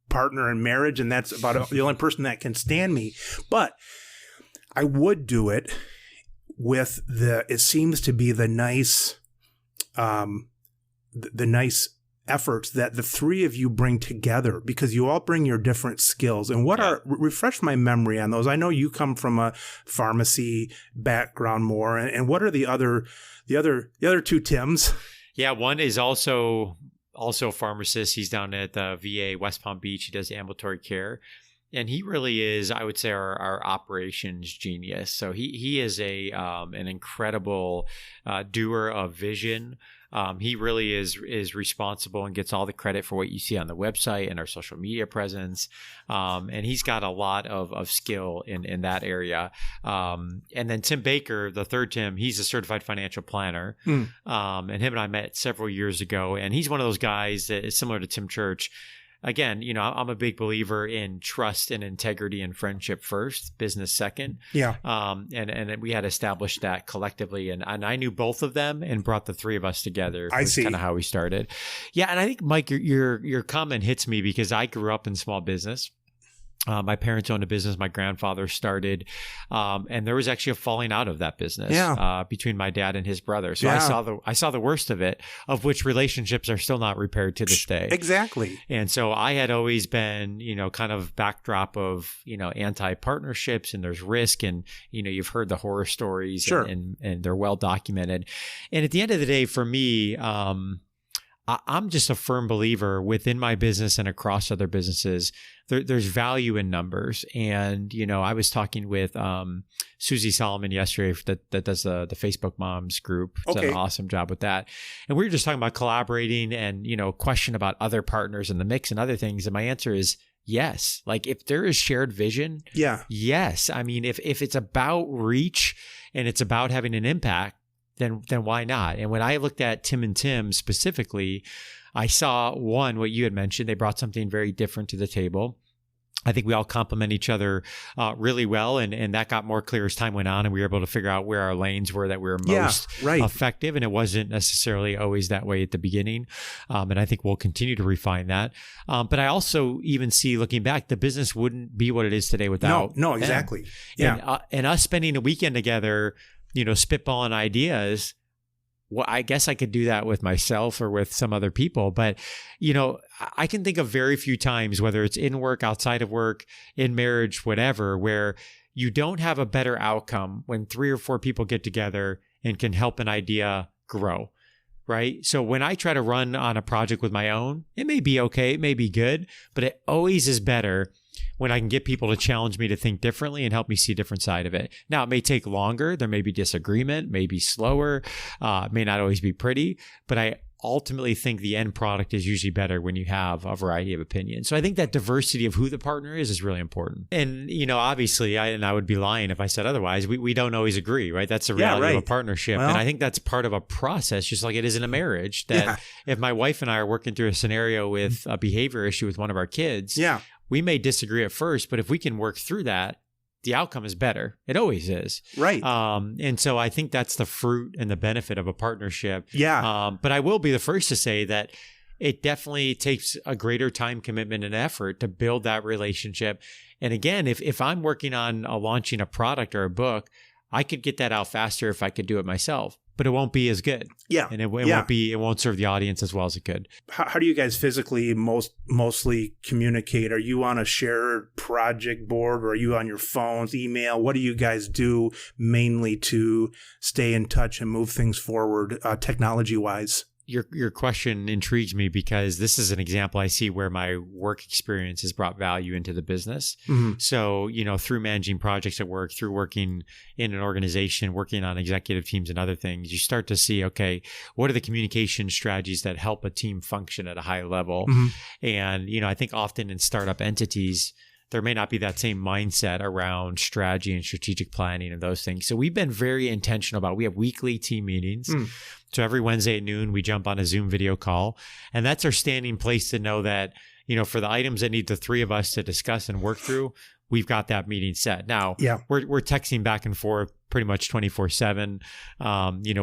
partner in marriage, and that's about the only person that can stand me. But I would do it with it seems to be the nice efforts that the three of you bring together, because you all bring your different skills. And refresh my memory on those. I know you come from a pharmacy background more, and what are the other two Tims? Yeah, one is also a pharmacist. He's down at the VA West Palm Beach. He does ambulatory care. And he really is, I would say, our operations genius. So he is an incredible doer of vision. He really is responsible and gets all the credit for what you see on the website and our social media presence. And he's got a lot of skill in that area. And then Tim Baker, the third Tim, he's a certified financial planner. And him and I met several years ago. And he's one of those guys that is similar to Tim Church. Again, you know, I'm a big believer in trust and integrity and friendship first, business second. Yeah. And we had established that collectively. And I knew both of them and brought the three of us together. I see. Kind of how we started. Yeah. And I think, Mike, your comment hits me because I grew up in small business. My parents owned a business my grandfather started, and there was actually a falling out of that business between my dad and his brother. So I saw the worst of it, of which relationships are still not repaired to this day. Exactly. And so I had always been, you know, kind of backdrop of, you know, anti-partnerships and there's risk, and, you know, you've heard the horror stories and they're well documented. And at the end of the day, for me, I'm just a firm believer within my business and across other businesses. There's value in numbers. And, you know, I was talking with Susie Solomon yesterday that does the Facebook Moms group. It's done an awesome job with that. And we were just talking about collaborating and, you know, question about other partners in the mix and other things. And my answer is yes. Like if there is shared vision, yes. I mean, if it's about reach and it's about having an impact, then why not? And when I looked at Tim and Tim specifically, I saw what you had mentioned, they brought something very different to the table. I think we all complement each other really well. And that got more clear as time went on, and we were able to figure out where our lanes were that we were most effective. And it wasn't necessarily always that way at the beginning. And I think we'll continue to refine that. But I also even see, looking back, the business wouldn't be what it is today without No, exactly. them. Yeah. And us spending a weekend together, you know, spitballing ideas. Well, I guess I could do that with myself or with some other people. But, you know, I can think of very few times, whether it's in work, outside of work, in marriage, whatever, where you don't have a better outcome when 3 or 4 people get together and can help an idea grow. Right. So when I try to run on a project with my own, it may be okay, it may be good, but it always is better when I can get people to challenge me to think differently and help me see a different side of it. Now, it may take longer. There may be disagreement, may be slower, may not always be pretty, but I ultimately think the end product is usually better when you have a variety of opinions. So I think that diversity of who the partner is really important. And, you know, obviously, I would be lying if I said otherwise. We don't always agree, right? That's the reality of a partnership. Well, and I think that's part of a process, just like it is in a marriage, that if my wife and I are working through a scenario with a behavior issue with one of our kids, we may disagree at first, but if we can work through that, the outcome is better. It always is. Right. And so I think that's the fruit and the benefit of a partnership. Yeah. But I will be the first to say that it definitely takes a greater time commitment and effort to build that relationship. And again, if I'm working on launching a product or a book, I could get that out faster if I could do it myself. but it won't be as good. Yeah. And it won't serve the audience as well as it could. How do you guys physically mostly communicate? Are you on a shared project board, or are you on your phones, email? What do you guys do mainly to stay in touch and move things forward technology-wise? Your question intrigues me because this is an example I see where my work experience has brought value into the business. Mm-hmm. So, through managing projects at work, through working in an organization, working on executive teams and other things, you start to see, okay, what are the communication strategies that help a team function at a high level? Mm-hmm. And, I think often in startup entities, there may not be that same mindset around strategy and strategic planning and those things. So we've been very intentional about, we have weekly team meetings. So every Wednesday at noon, we jump on a Zoom video call. And that's our standing place to know that, for the items that need the three of us to discuss and work through, we've got that meeting set. Now, we're texting back and forth pretty much 24/7,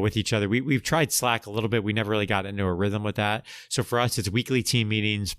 with each other. We've tried Slack a little bit. We never really got into a rhythm with that. So for us, it's weekly team meetings.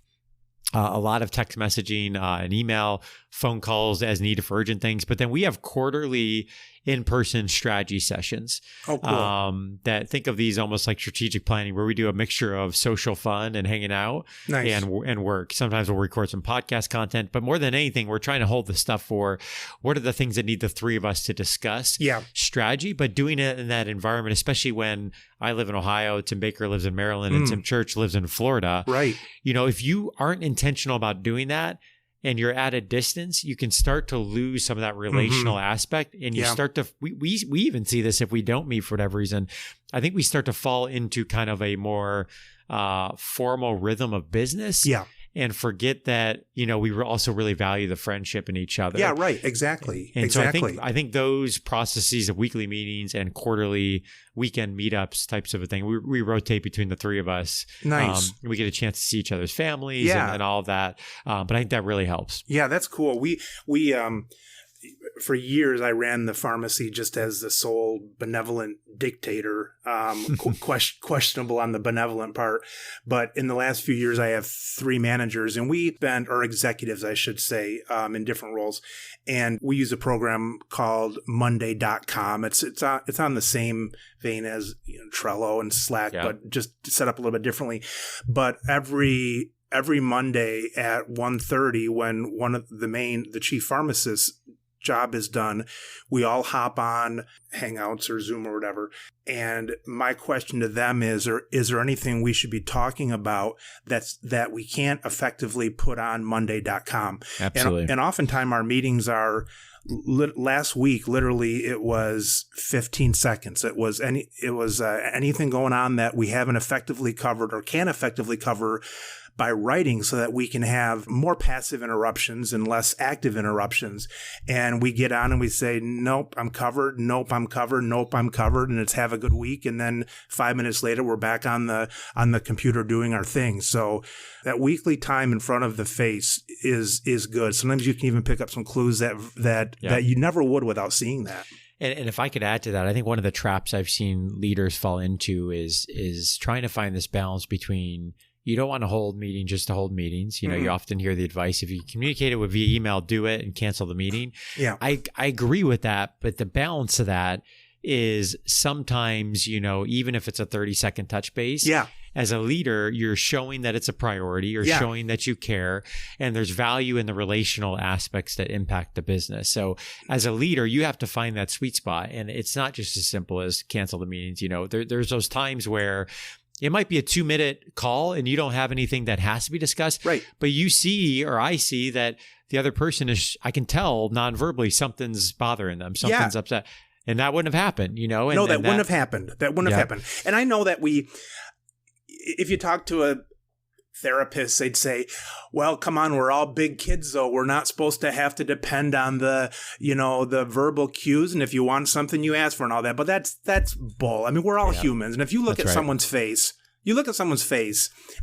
A lot of text messaging, an email, phone calls as needed for urgent things. But then we have quarterly in-person strategy sessions. Oh, cool. That think of these almost like strategic planning, where we do a mixture of social fun and hanging out and work. Sometimes we'll record some podcast content, but more than anything, we're trying to hold the stuff for what are the things that need the three of us to discuss strategy, but doing it in that environment, especially when I live in Ohio, Tim Baker lives in Maryland, and Tim Church lives in Florida. Right. If you aren't intentional about doing that, and you're at a distance, you can start to lose some of that relational aspect. And you start to, we even see this if we don't meet for whatever reason. I think we start to fall into kind of a more formal rhythm of business. Yeah. And forget that, we also really value the friendship in each other. Yeah, right. Exactly. And exactly. So I think those processes of weekly meetings and quarterly weekend meetups types of a thing, we rotate between the three of us. Nice. We get a chance to see each other's families and all of that. But I think that really helps. Yeah, that's cool. We for years, I ran the pharmacy just as the sole benevolent dictator, questionable on the benevolent part. But in the last few years, I have 3 managers, and or executives, I should say, in different roles. And we use a program called Monday.com. It's on the same vein as Trello and Slack, but just set up a little bit differently. But every Monday at 1:30, when one of the chief pharmacist's job is done, we all hop on Hangouts or Zoom or whatever. And my question to them is there anything we should be talking about that we can't effectively put on Monday.com? Absolutely. And oftentimes our meetings are, last week, literally it was 15 seconds. It was anything going on that we haven't effectively covered or can effectively cover by writing, so that we can have more passive interruptions and less active interruptions. And we get on and we say, nope, I'm covered. Nope, I'm covered. Nope, I'm covered. And it's have a good week. And then 5 minutes later, we're back on the computer doing our thing. So that weekly time in front of the face is good. Sometimes you can even pick up some clues that you never would without seeing that. And if I could add to that, I think one of the traps I've seen leaders fall into is trying to find this balance between, you don't want to hold meetings just to hold meetings. You often hear the advice, if you communicate it via email, do it and cancel the meeting. Yeah. I agree with that. But the balance of that is sometimes, even if it's a 30-second touch base, as a leader, you're showing that it's a priority. You're showing that you care, and there's value in the relational aspects that impact the business. So as a leader, you have to find that sweet spot. And it's not just as simple as cancel the meetings. There's those times where it might be a 2-minute call and you don't have anything that has to be discussed. Right. But you see, or I see, that the other person I can tell non-verbally something's bothering them. Something's upset. And that wouldn't have happened, And, that wouldn't have happened. That wouldn't have happened. And I know that if you talk to a therapist, they'd say, well, come on, we're all big kids, though. We're not supposed to have to depend on the verbal cues. And if you want something, you ask for and all that. But that's bull. I mean, we're all humans. And if you look at someone's face,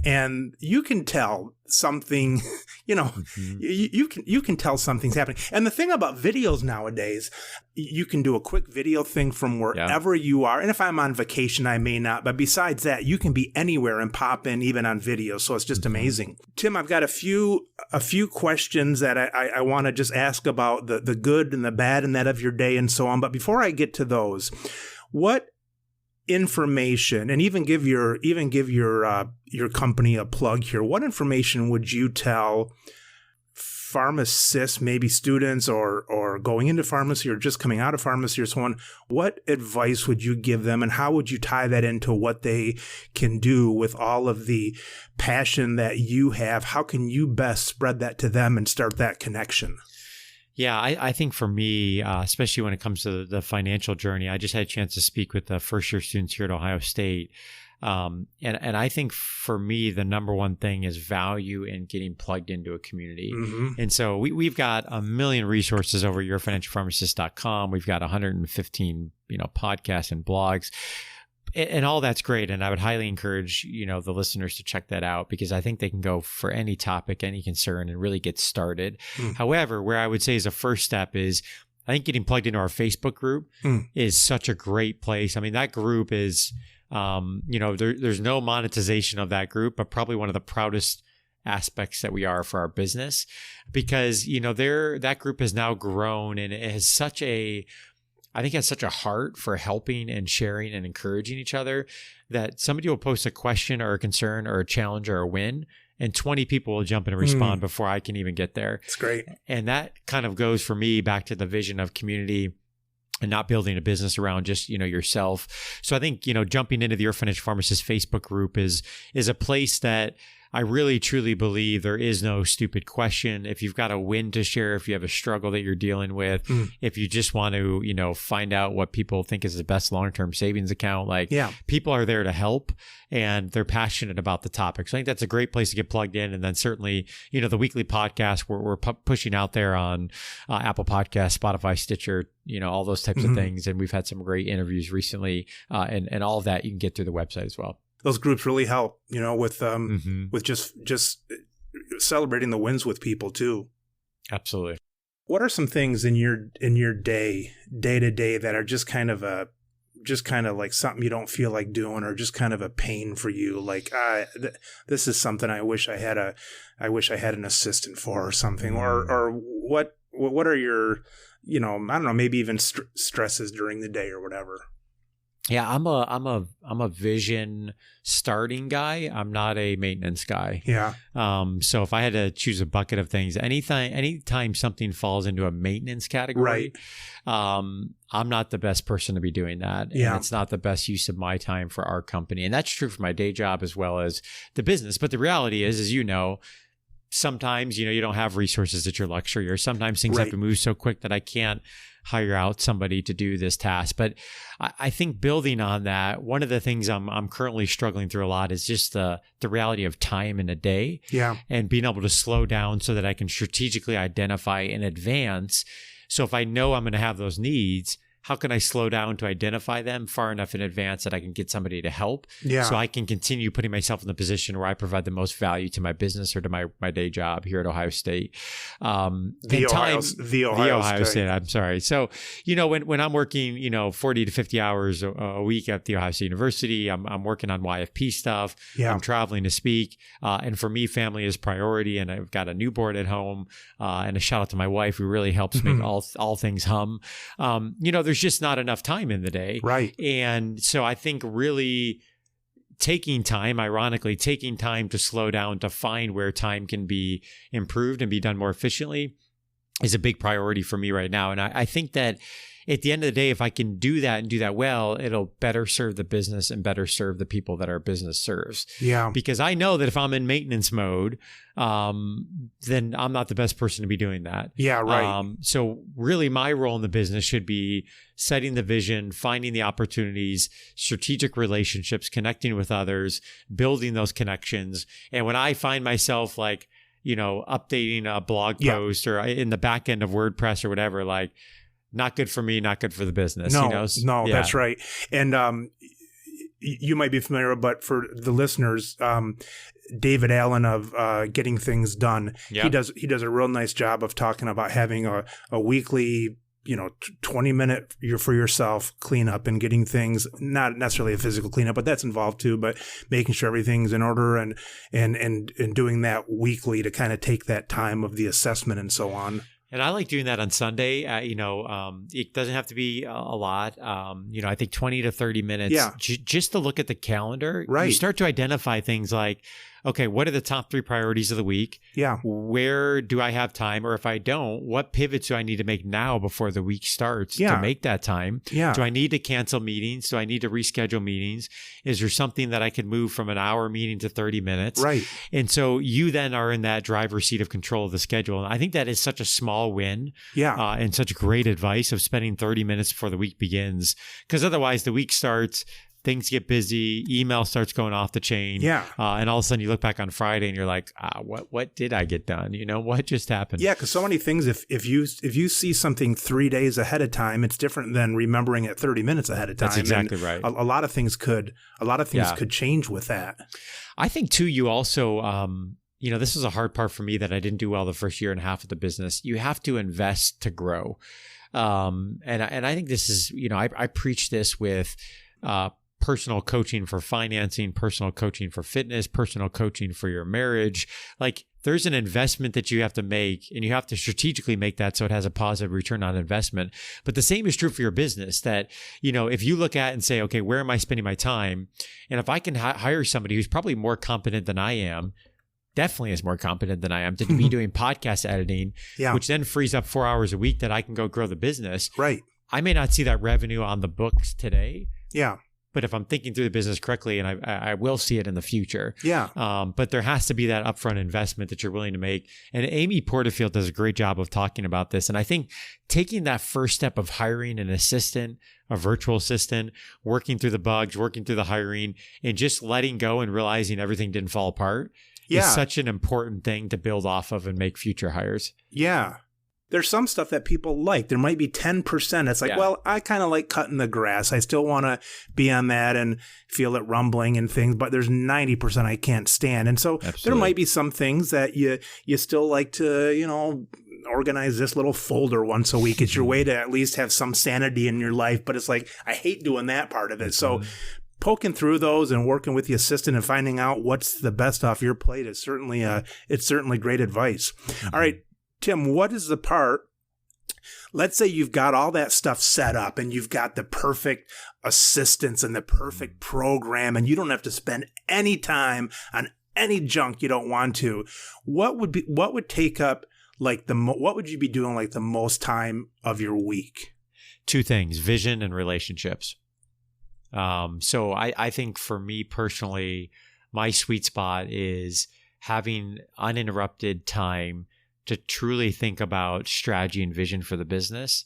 and you can tell something, you can tell something's happening. And the thing about videos nowadays, you can do a quick video thing from wherever you are. And if I'm on vacation, I may not. But besides that, you can be anywhere and pop in even on video. So it's just amazing. Tim, I've got a few questions that I want to just ask about the good and the bad and that of your day and so on. But before I get to those, what information, and even give your company a plug here, what information would you tell pharmacists, maybe students or going into pharmacy or just coming out of pharmacy or so on? What advice would you give them, and how would you tie that into what they can do with all of the passion that you have? How can you best spread that to them and start that connection? Yeah, I think for me, especially when it comes to the financial journey, I just had a chance to speak with the first-year students here at Ohio State. And I think for me, the number one thing is value in getting plugged into a community. Mm-hmm. And so we've got a million resources over at yourfinancialpharmacist.com. We've got 115, podcasts and blogs. And all that's great. And I would highly encourage, the listeners to check that out, because I think they can go for any topic, any concern, and really get started. However, where I would say is a first step is, I think getting plugged into our Facebook group is such a great place. I mean, that group is, there's no monetization of that group, but probably one of the proudest aspects that we are for our business, because, that group has now grown, and it has such a heart for helping and sharing and encouraging each other, that somebody will post a question or a concern or a challenge or a win, and 20 people will jump in and respond before I can even get there. It's great. And that kind of goes for me back to the vision of community and not building a business around just, yourself. So I think, jumping into the Your Financial Pharmacist Facebook group is a place that I really, truly believe there is no stupid question. If you've got a win to share, if you have a struggle that you're dealing with, if you just want to, find out what people think is the best long-term savings account, people are there to help, and they're passionate about the topic. So I think that's a great place to get plugged in. And then certainly, the weekly podcast we're pushing out there on Apple Podcasts, Spotify, Stitcher, all those types of things. And we've had some great interviews recently, and all of that you can get through the website as well. Those groups really help, with just celebrating the wins with people too. Absolutely. What are some things in your day to day that are just kind of like something you don't feel like doing, or just kind of a pain for you? Like, this is something I wish I had an assistant for, or something, or what are your, I don't know, maybe even stresses during the day or whatever. Yeah, I'm a vision starting guy. I'm not a maintenance guy. Yeah. So if I had to choose a bucket of things, anytime something falls into a maintenance category, I'm not the best person to be doing that. And it's not the best use of my time for our company. And that's true for my day job as well as the business. But the reality is, as sometimes, you don't have resources at your luxury, or sometimes things have to move so quick that I can't hire out somebody to do this task. But I think building on that, one of the things I'm currently struggling through a lot is just the reality of time in a day, and being able to slow down so that I can strategically identify in advance. So if I know I'm going to have those needs, how can I slow down to identify them far enough in advance that I can get somebody to help, so I can continue putting myself in the position where I provide the most value to my business or to my day job here at Ohio State. The Ohio State. I'm sorry. So, when I'm working, 40 to 50 hours a week at the Ohio State University, I'm working on YFP stuff. I'm traveling to speak. And for me, family is priority. And I've got a newborn at home, and a shout out to my wife, who really helps make all things hum. There's just not enough time in the day. Right. And so I think really taking time to slow down, to find where time can be improved and be done more efficiently, is a big priority for me right now. And I think that at the end of the day, if I can do that and do that well, it'll better serve the business and better serve the people that our business serves. Yeah. Because I know that if I'm in maintenance mode, then I'm not the best person to be doing that. Yeah, right. So really my role in the business should be setting the vision, finding the opportunities, strategic relationships, connecting with others, building those connections. And when I find myself updating a blog post or in the back end of WordPress or whatever, not good for me, not good for the business. No, that's right. And you might be familiar, but for the listeners, David Allen of Getting Things Done, he does a real nice job of talking about having a weekly 20-minute for yourself cleanup and getting things, not necessarily a physical cleanup, but that's involved too, but making sure everything's in order and doing that weekly to kind of take that time of the assessment and so on. And I like doing that on Sunday. It doesn't have to be a lot. I think 20 to 30 minutes just to look at the calendar. Right. You start to identify things like, okay, what are the top 3 priorities of the week? Yeah. Where do I have time? Or if I don't, what pivots do I need to make now before the week starts to make that time? Yeah. Do I need to cancel meetings? Do I need to reschedule meetings? Is there something that I can move from an hour meeting to 30 minutes? Right. And so you then are in that driver's seat of control of the schedule. And I think that is such a small win. Yeah. And such great advice of spending 30 minutes before the week begins. Because otherwise the week starts, things get busy, email starts going off the chain. Yeah. And all of a sudden you look back on Friday and you're like, what did I get done? What just happened? Yeah, because so many things, if you see something 3 days ahead of time, it's different than remembering it 30 minutes ahead of time. That's exactly right. A lot of things could change with that. I think too, you also, this is a hard part for me that I didn't do well the first year and a half of the business. You have to invest to grow. And I think this is, I preach this with, personal coaching for financing, personal coaching for fitness, personal coaching for your marriage. Like there's an investment that you have to make and you have to strategically make that so it has a positive return on investment. But the same is true for your business that, if you look at and say, okay, where am I spending my time? And if I can hire somebody who's probably more competent than I am, definitely is more competent than I am to be doing podcast editing, which then frees up 4 hours a week that I can go grow the business. Right. I may not see that revenue on the books today. Yeah. But if I'm thinking through the business correctly, and I will see it in the future. Yeah. But there has to be that upfront investment that you're willing to make. And Amy Porterfield does a great job of talking about this. And I think taking that first step of hiring an assistant, a virtual assistant, working through the bugs, working through the hiring, and just letting go and realizing everything didn't fall apart is such an important thing to build off of and make future hires. Yeah. There's some stuff that people like. There might be 10%. It's like, well, I kind of like cutting the grass. I still want to be on that and feel it rumbling and things, but there's 90% I can't stand. And so there might be some things that you still like to, organize this little folder once a week. It's your way to at least have some sanity in your life. But it's like, I hate doing that part of it. So poking through those and working with the assistant and finding out what's the best off your plate is certainly great advice. All right. Tim, what is the part, let's say you've got all that stuff set up and you've got the perfect assistants and the perfect program and you don't have to spend any time on any junk you don't want to. What would take up what would you be doing like the most time of your week? 2 things, vision and relationships. So I think for me personally, my sweet spot is having uninterrupted time to truly think about strategy and vision for the business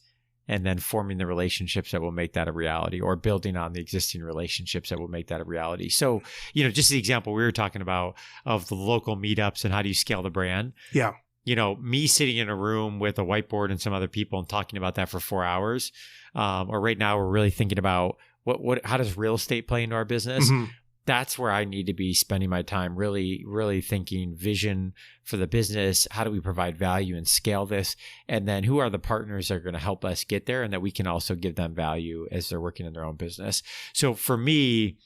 and then forming the relationships that will make that a reality or building on the existing relationships that will make that a reality. So, just the example we were talking about of the local meetups and how do you scale the brand? Yeah. Me sitting in a room with a whiteboard and some other people and talking about that for 4 hours. Or right now we're really thinking about how does real estate play into our business? Mm-hmm. That's where I need to be spending my time, really, really thinking vision for the business. How do we provide value and scale this? And then who are the partners that are going to help us get there and that we can also give them value as they're working in their own business? So for me,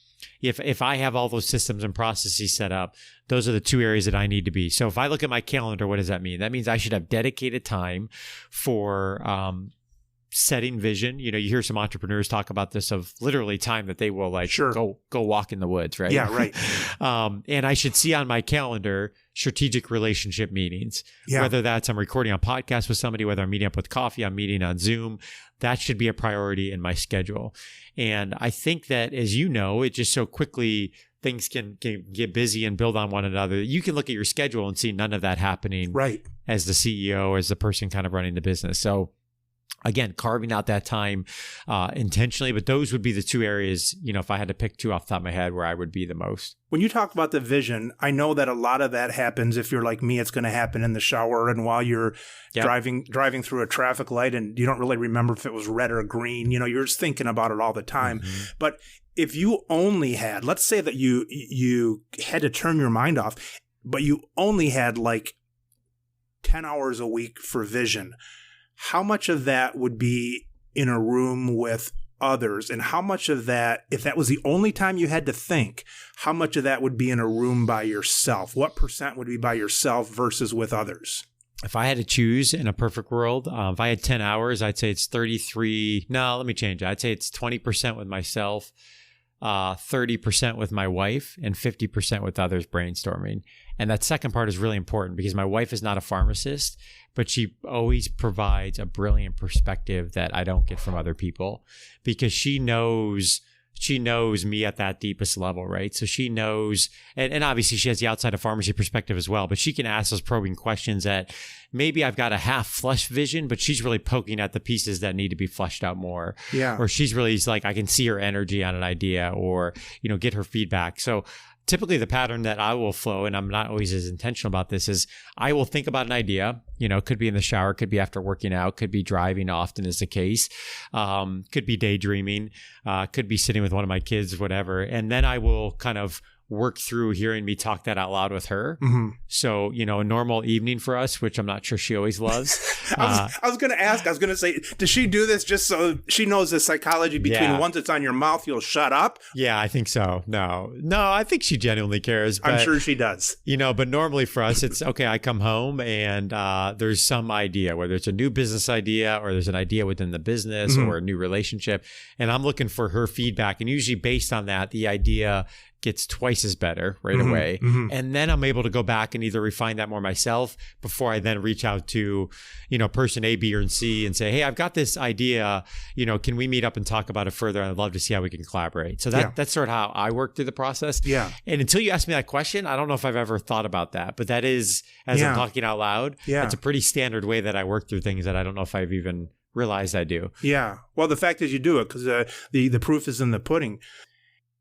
if I have all those systems and processes set up, those are the 2 areas that I need to be. So if I look at my calendar, what does that mean? That means I should have dedicated time for setting vision. You hear some entrepreneurs talk about this of literally time that they will go walk in the woods, right? Yeah, right. And I should see on my calendar strategic relationship meetings, whether that's I'm recording a podcast with somebody, whether I'm meeting up with coffee, I'm meeting on Zoom. That should be a priority in my schedule. And I think that, as you know, it just so quickly things can get busy and build on one another. You can look at your schedule and see none of that happening as the CEO, as the person kind of running the business. So again, carving out that time intentionally, but those would be the 2 areas, if I had to pick 2 off the top of my head where I would be the most. When you talk about the vision, I know that a lot of that happens, if you're like me, it's going to happen in the shower and while you're driving through a traffic light and you don't really remember if it was red or green, you're just thinking about it all the time. Mm-hmm. But if you only had, let's say that you had to turn your mind off, but you only had like 10 hours a week for vision, how much of that would be in a room with others? And how much of that, if that was the only time you had to think, how much of that would be in a room by yourself? What % would be by yourself versus with others? if I had to choose in a perfect world, if I had 10 hours, I'd say it's 33. No, let me change it. I'd say it's 20% with myself, 30% with my wife, and 50% with others brainstorming. And that second part is really important because my wife is not a pharmacist, but she always provides a brilliant perspective that I don't get from other people because she knows me at that deepest level, right? So she knows, and obviously she has the outside of pharmacy perspective as well, but she can ask those probing questions that maybe I've got a half flushed vision, but she's really poking at the pieces that need to be fleshed out more. Yeah. Or she's really like, I can see her energy on an idea or, get her feedback. So typically the pattern that I will flow, and I'm not always as intentional about this, is I will think about an idea, could be in the shower, could be after working out, could be driving, often is the case, could be daydreaming, could be sitting with one of my kids, whatever. And then I will kind of work through hearing me talk that out loud with her. Mm-hmm. So, a normal evening for us, which I'm not sure she always loves. I was going to say, does she do this just so she knows the psychology between once it's on your mouth, you'll shut up? Yeah, I think so. No, I think she genuinely cares. But, I'm sure she does. But normally for us, it's okay. I come home and there's some idea, whether it's a new business idea or there's an idea within the business or a new relationship. And I'm looking for her feedback. And usually based on that, the idea gets twice as better right away. Mm-hmm. And then I'm able to go back and either refine that more myself before I then reach out to, person A, B, or C and say, hey, I've got this idea, can we meet up and talk about it further? I'd love to see how we can collaborate. So that's sort of how I work through the process. Yeah. And until you ask me that question, I don't know if I've ever thought about that, but that is, as I'm talking out loud, that's a pretty standard way that I work through things that I don't know if I've even realized I do. Yeah. Well, the fact is you do it because the proof is in the pudding.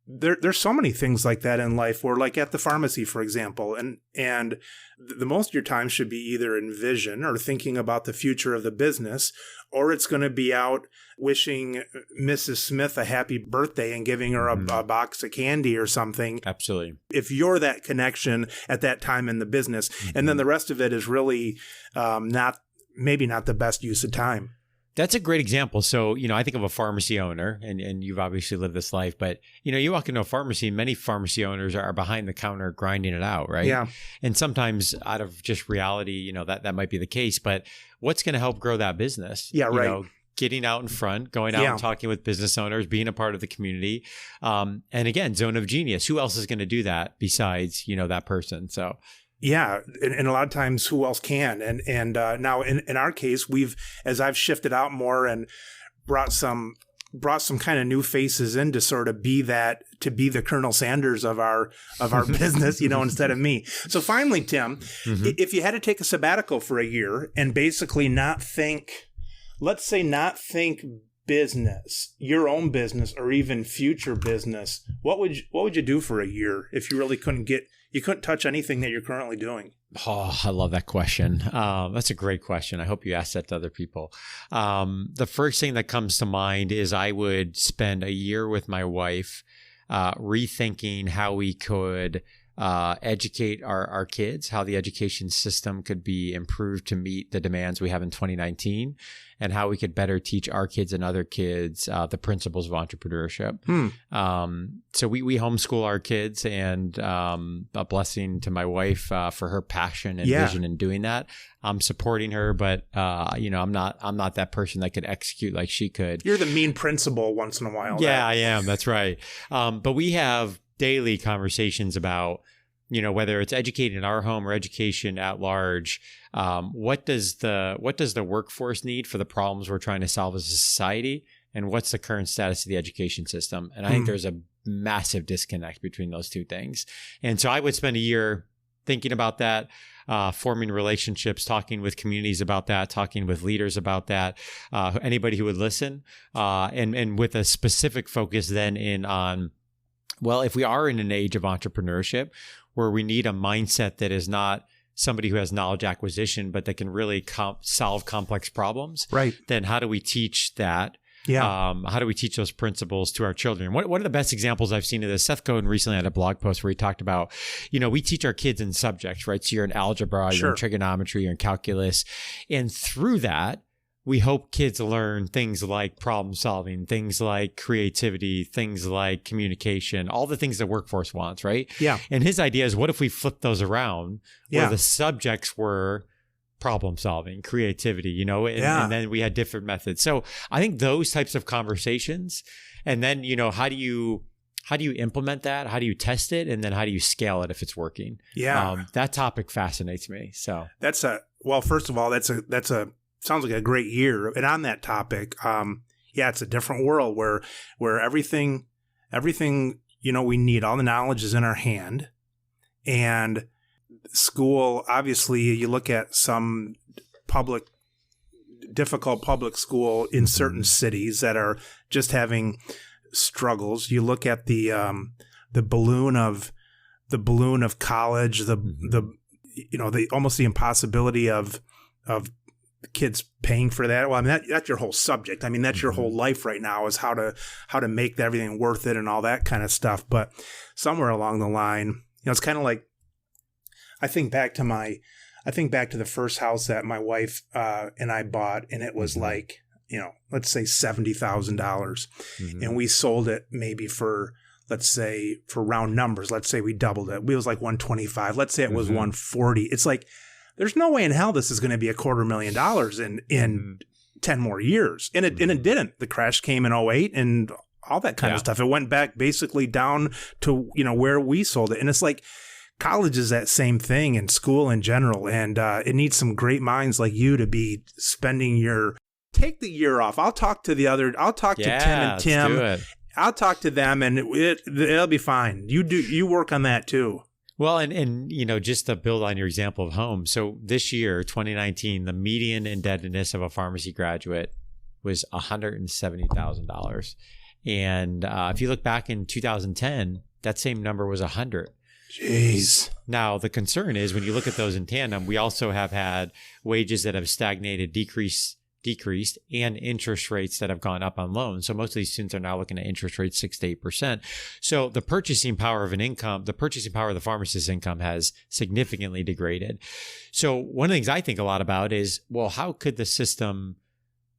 There's so many things like that in life, or like at the pharmacy, for example, and the most of your time should be either in vision or thinking about the future of the business, or it's going to be out wishing Mrs. Smith a happy birthday and giving her a box of candy or something. Absolutely. If you're that connection at that time in the business, and then the rest of it is really maybe not the best use of time. That's a great example. So, I think of a pharmacy owner, and you've obviously lived this life, but, you walk into a pharmacy, many pharmacy owners are behind the counter grinding it out, right? Yeah. And sometimes out of just reality, that might be the case, but what's going to help grow that business? Yeah, right. Getting out in front, going out and talking with business owners, being a part of the community. And again, zone of genius. Who else is going to do that besides, that person? So yeah, and a lot of times, who else can? And now in our case, as I've shifted out more and brought some kind of new faces in to sort of be the Colonel Sanders of our business, instead of me. So finally, Tim, if you had to take a sabbatical for a year and basically not think business, your own business, or even future business, what would you do for a year if you really couldn't touch anything that you're currently doing? Oh, I love that question. That's a great question. I hope you ask that to other people. The first thing that comes to mind is I would spend a year with my wife rethinking how we could educate our kids, how the education system could be improved to meet the demands we have in 2019, and how we could better teach our kids and other kids the principles of entrepreneurship. So we homeschool our kids, and a blessing to my wife for her passion and vision in doing that. I'm supporting her, but I'm not that person that could execute like she could. You're the mean principal once in a while. Yeah, I am. That's right. But we have daily conversations about, whether it's educating in our home or education at large, what does the workforce need for the problems we're trying to solve as a society, and what's the current status of the education system? And I think there's a massive disconnect between those two things. And so I would spend a year thinking about that, forming relationships, talking with communities about that, talking with leaders about that, anybody who would listen, and with a specific focus then on, well, if we are in an age of entrepreneurship where we need a mindset that is not somebody who has knowledge acquisition, but that can really solve complex problems, right? Then how do we teach that? Yeah. How do we teach those principles to our children? One of the best examples I've seen of this, Seth Godin recently had a blog post where he talked about, we teach our kids in subjects, right? So you're in algebra, you're in trigonometry, you're in calculus. And through that, we hope kids learn things like problem solving, things like creativity, things like communication, all the things the workforce wants, right? Yeah. And his idea is, what if we flip those around where the subjects were problem solving, creativity, and then we had different methods. So I think those types of conversations, and then, how do you implement that? How do you test it? And then how do you scale it if it's working? Yeah. That topic fascinates me. So first of all, that's sounds like a great year. And on that topic, it's a different world where everything, we need, all the knowledge is in our hand. And school, obviously, you look at some difficult public school in certain cities that are just having struggles. You look at the balloon of college, almost the impossibility of kids paying for that. Well, I mean, that's your whole subject. I mean, that's your whole life right now, is how to make everything worth it and all that kind of stuff. But somewhere along the line, it's kind of like, I think back to the first house that my wife and I bought, and it was like, let's say $70,000, and we sold it maybe for, let's say, for round numbers, let's say we doubled it. It was like 125. Let's say it was 140. It's like, there's no way in hell this is going to be $250,000 in 10 more years. And it didn't. The crash came in 2008 and all that kind of stuff. It went back basically down to, where we sold it. And it's like, college is that same thing, and school in general. And it needs some great minds like you to be take the year off. I'll talk to Tim and Tim. I'll talk to them, and it'll be fine. You work on that too. Well, and just to build on your example of home. So this year, 2019, the median indebtedness of a pharmacy graduate was $170,000. And if you look back in 2010, that same number was 100. Jeez. Now, the concern is when you look at those in tandem, we also have had wages that have stagnated, decreased, and interest rates that have gone up on loans. So most of these students are now looking at interest rates 6 to 8%. So the purchasing power of the pharmacist's income has significantly degraded. So one of the things I think a lot about is, well, how could the system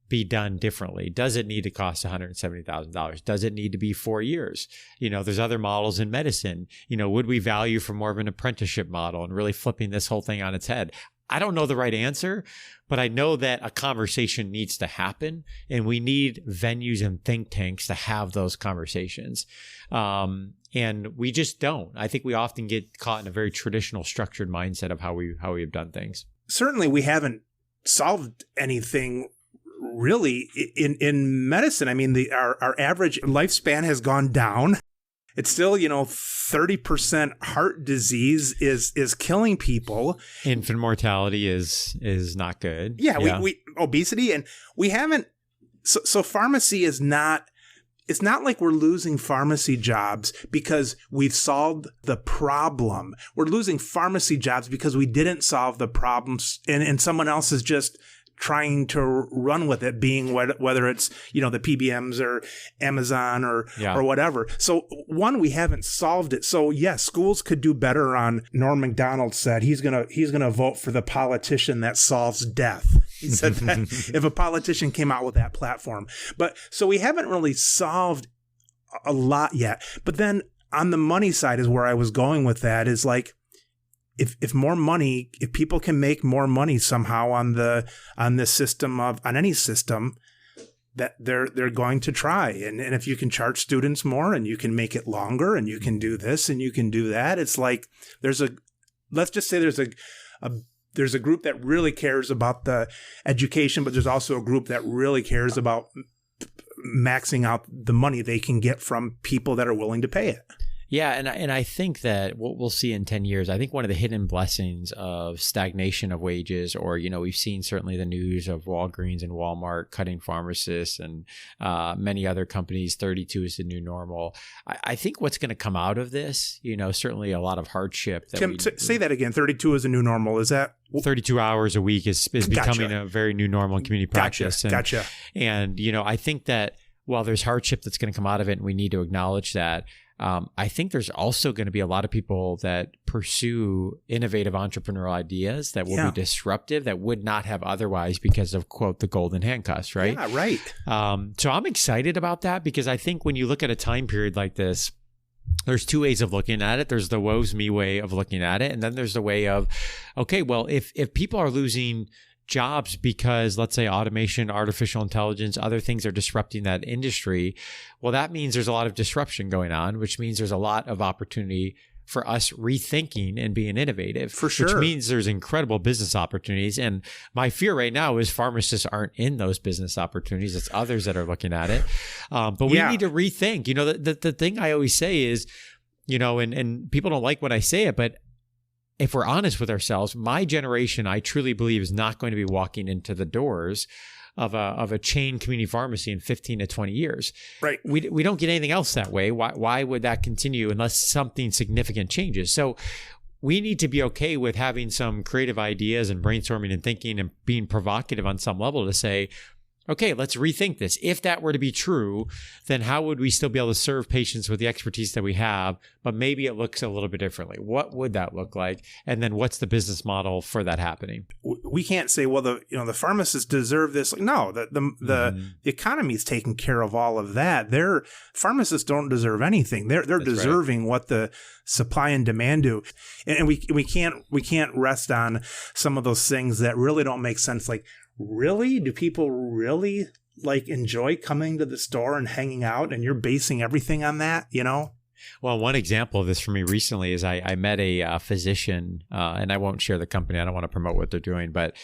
be done differently? Does it need to cost $170,000? Does it need to be 4 years? There's other models in medicine. Would we value for more of an apprenticeship model and really flipping this whole thing on its head? I don't know the right answer, but I know that a conversation needs to happen, and we need venues and think tanks to have those conversations. And we just don't. I think we often get caught in a very traditional, structured mindset of how we've done things. Certainly, we haven't solved anything really in medicine. I mean, our average lifespan has gone down. It's still, 30% heart disease is killing people. Infant mortality is not good. Yeah. We obesity, and we haven't. So pharmacy is not. It's not like we're losing pharmacy jobs because we've solved the problem. We're losing pharmacy jobs because we didn't solve the problems, and someone else is just trying to run with it, being whether it's, the PBMs or Amazon or whatever. So one, we haven't solved it. So yes, schools could do better on. Norm Macdonald said he's gonna vote for the politician that solves death. He said that if a politician came out with that platform. But so we haven't really solved a lot yet. But then on the money side is where I was going with that, is like, if more money, if people can make more money somehow on this system on any system, that they're going to try. And if you can charge students more, and you can make it longer, and you can do this and you can do that, it's like let's just say there's a group that really cares about the education, but there's also a group that really cares about maxing out the money they can get from people that are willing to pay it. Yeah, and I think that what we'll see in 10 years, I think one of the hidden blessings of stagnation of wages, or, we've seen certainly the news of Walgreens and Walmart cutting pharmacists, and many other companies, 32 is the new normal. I think what's going to come out of this, certainly a lot hardship. Tim, say that again. 32 is a new normal. Is that 32 hours a week is becoming a very new normal in community practice. Gotcha. And, I think that while there's hardship that's going to come out of it, and we need to acknowledge that, I think there's also going to be a lot of people that pursue innovative entrepreneurial ideas that will be disruptive, that would not have otherwise, because of, quote, the golden handcuffs, right? Yeah, right. So I'm excited about that, because I think when you look at a time period like this, there's two ways of looking at it. There's the woe's me way of looking at it. And then there's the way of, okay, well, if people are losing jobs because, let's say, automation, artificial intelligence, other things are disrupting that industry, well, that means there's a lot of disruption going on, which means there's a lot of opportunity for us rethinking and being innovative. For sure. Which means there's incredible business opportunities. And my fear right now is pharmacists aren't in those business opportunities. It's others that are looking at it. But we need to rethink. You know, the thing I always say is, you know, and people don't like when I say it, but if we're honest with ourselves, my generation, I truly believe, is not going to be walking into the doors of a chain community pharmacy in 15 to 20 years. Right. We don't get anything else that way. Why would that continue unless something significant changes? So we need to be okay with having some creative ideas and brainstorming and thinking and being provocative on some level to say, okay, let's rethink this. If that were to be true, then how would we still be able to serve patients with the expertise that we have, but maybe it looks a little bit differently? What would that look like? And then what's the business model for that happening? We can't say, well, the pharmacists deserve this. Like, no, the economy is taking care of all of that. Pharmacists don't deserve anything. They're deserving what the supply and demand do. And we can't rest on some of those things that really don't make sense. Like, really? Do people really enjoy coming to the store and hanging out, and you're basing everything on that, you know? Well, one example of this for me recently is I met a physician, and I won't share the company. I don't want to promote what they're doing, but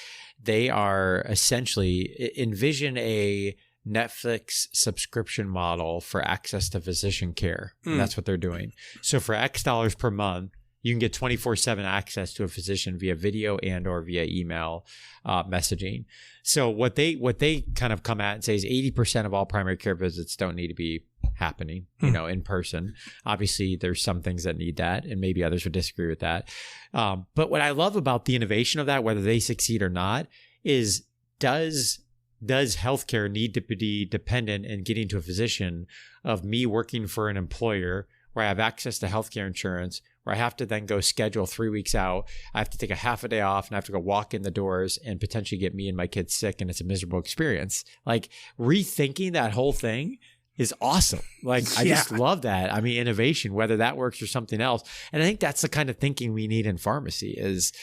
they are essentially envision a Netflix subscription model for access to physician care. And that's what they're doing. So for X dollars per month, you can get 24/7 access to a physician via video and or via email messaging. So what they kind of come at and say is 80% of all primary care visits don't need to be happening, you know, in person. Obviously, there's some things that need that, and maybe others would disagree with that. But what I love about the innovation of that, whether they succeed or not, is does healthcare need to be dependent in getting to a physician of me working for an employer where I have access to healthcare insurance, where I have to then go schedule 3 weeks out. I have to take a half a day off and I have to go walk in the doors and potentially get me and my kids sick, and it's a miserable experience. Like, rethinking that whole thing is awesome. Like, I just love that. I mean, innovation, whether that works or something else. And I think that's the kind of thinking we need in pharmacy is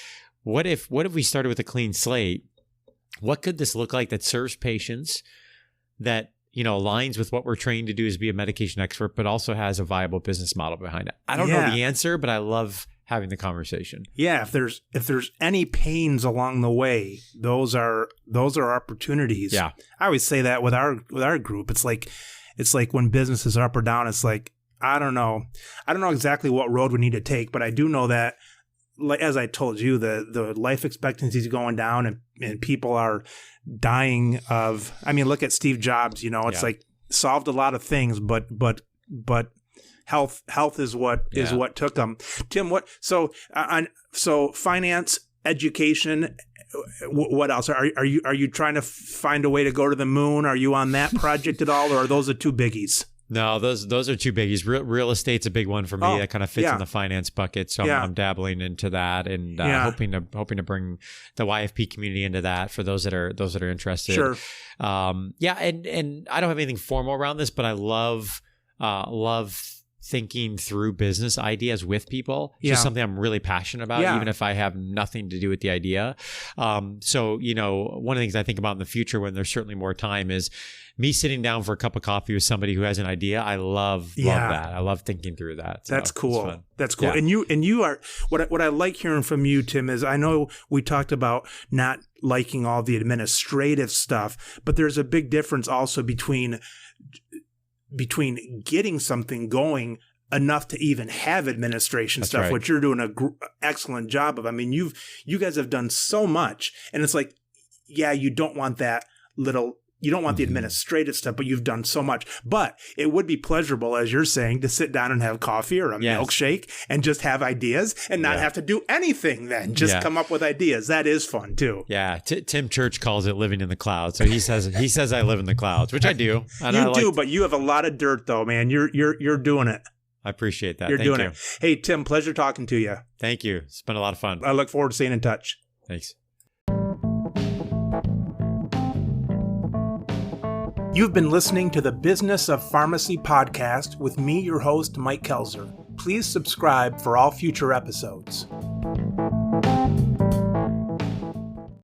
what if we started with a clean slate? What could this look like that serves patients, that, you know, aligns with what we're trained to do is be a medication expert, but also has a viable business model behind it? I don't know the answer, but I love having the conversation. Yeah. If there's any pains along the way, those are opportunities. Yeah. I always say that with our group. It's like when business is up or down, it's like, I don't know exactly what road we need to take, but I do know that, like, as I told you, the life expectancy is going down and people are dying of, I mean, look at Steve Jobs, you know, it's like solved a lot of things, but health is what took them. Tim, so finance, education, what else? Are you trying to find a way to go to the moon? Are you on that project at all, or are those the two biggies? No, those are two biggies. Real estate's a big one for me. That kind of fits in the finance bucket. So I'm dabbling into that and hoping to bring the YFP community into that for those that are interested. Sure. And I don't have anything formal around this, but I love thinking through business ideas with people. It's just something I'm really passionate about, even if I have nothing to do with the idea. So, you know, one of the things I think about in the future when there's certainly more time is me sitting down for a cup of coffee with somebody who has an idea. I love that. I love thinking through that. So that's cool. That's cool. Yeah. And you are, what I like hearing from you, Tim, is I know we talked about not liking all the administrative stuff, but there's a big difference also between getting something going enough to even have administration stuff, right, which you're doing an excellent job of. I mean, you guys have done so much, and it's like, you don't want the administrative stuff, but you've done so much. But it would be pleasurable, as you're saying, to sit down and have coffee or a milkshake and just have ideas and not have to do anything then. Just come up with ideas. That is fun too. Yeah. Tim Church calls it living in the clouds. So he says I live in the clouds, which I do. And you do, but you have a lot of dirt though, man. You're doing it. I appreciate that. You're doing it. Hey, Tim, pleasure talking to you. Thank you. It's been a lot of fun. I look forward to staying in touch. Thanks. You've been listening to the Business of Pharmacy podcast with me, your host, Mike Kelzer. Please subscribe for all future episodes.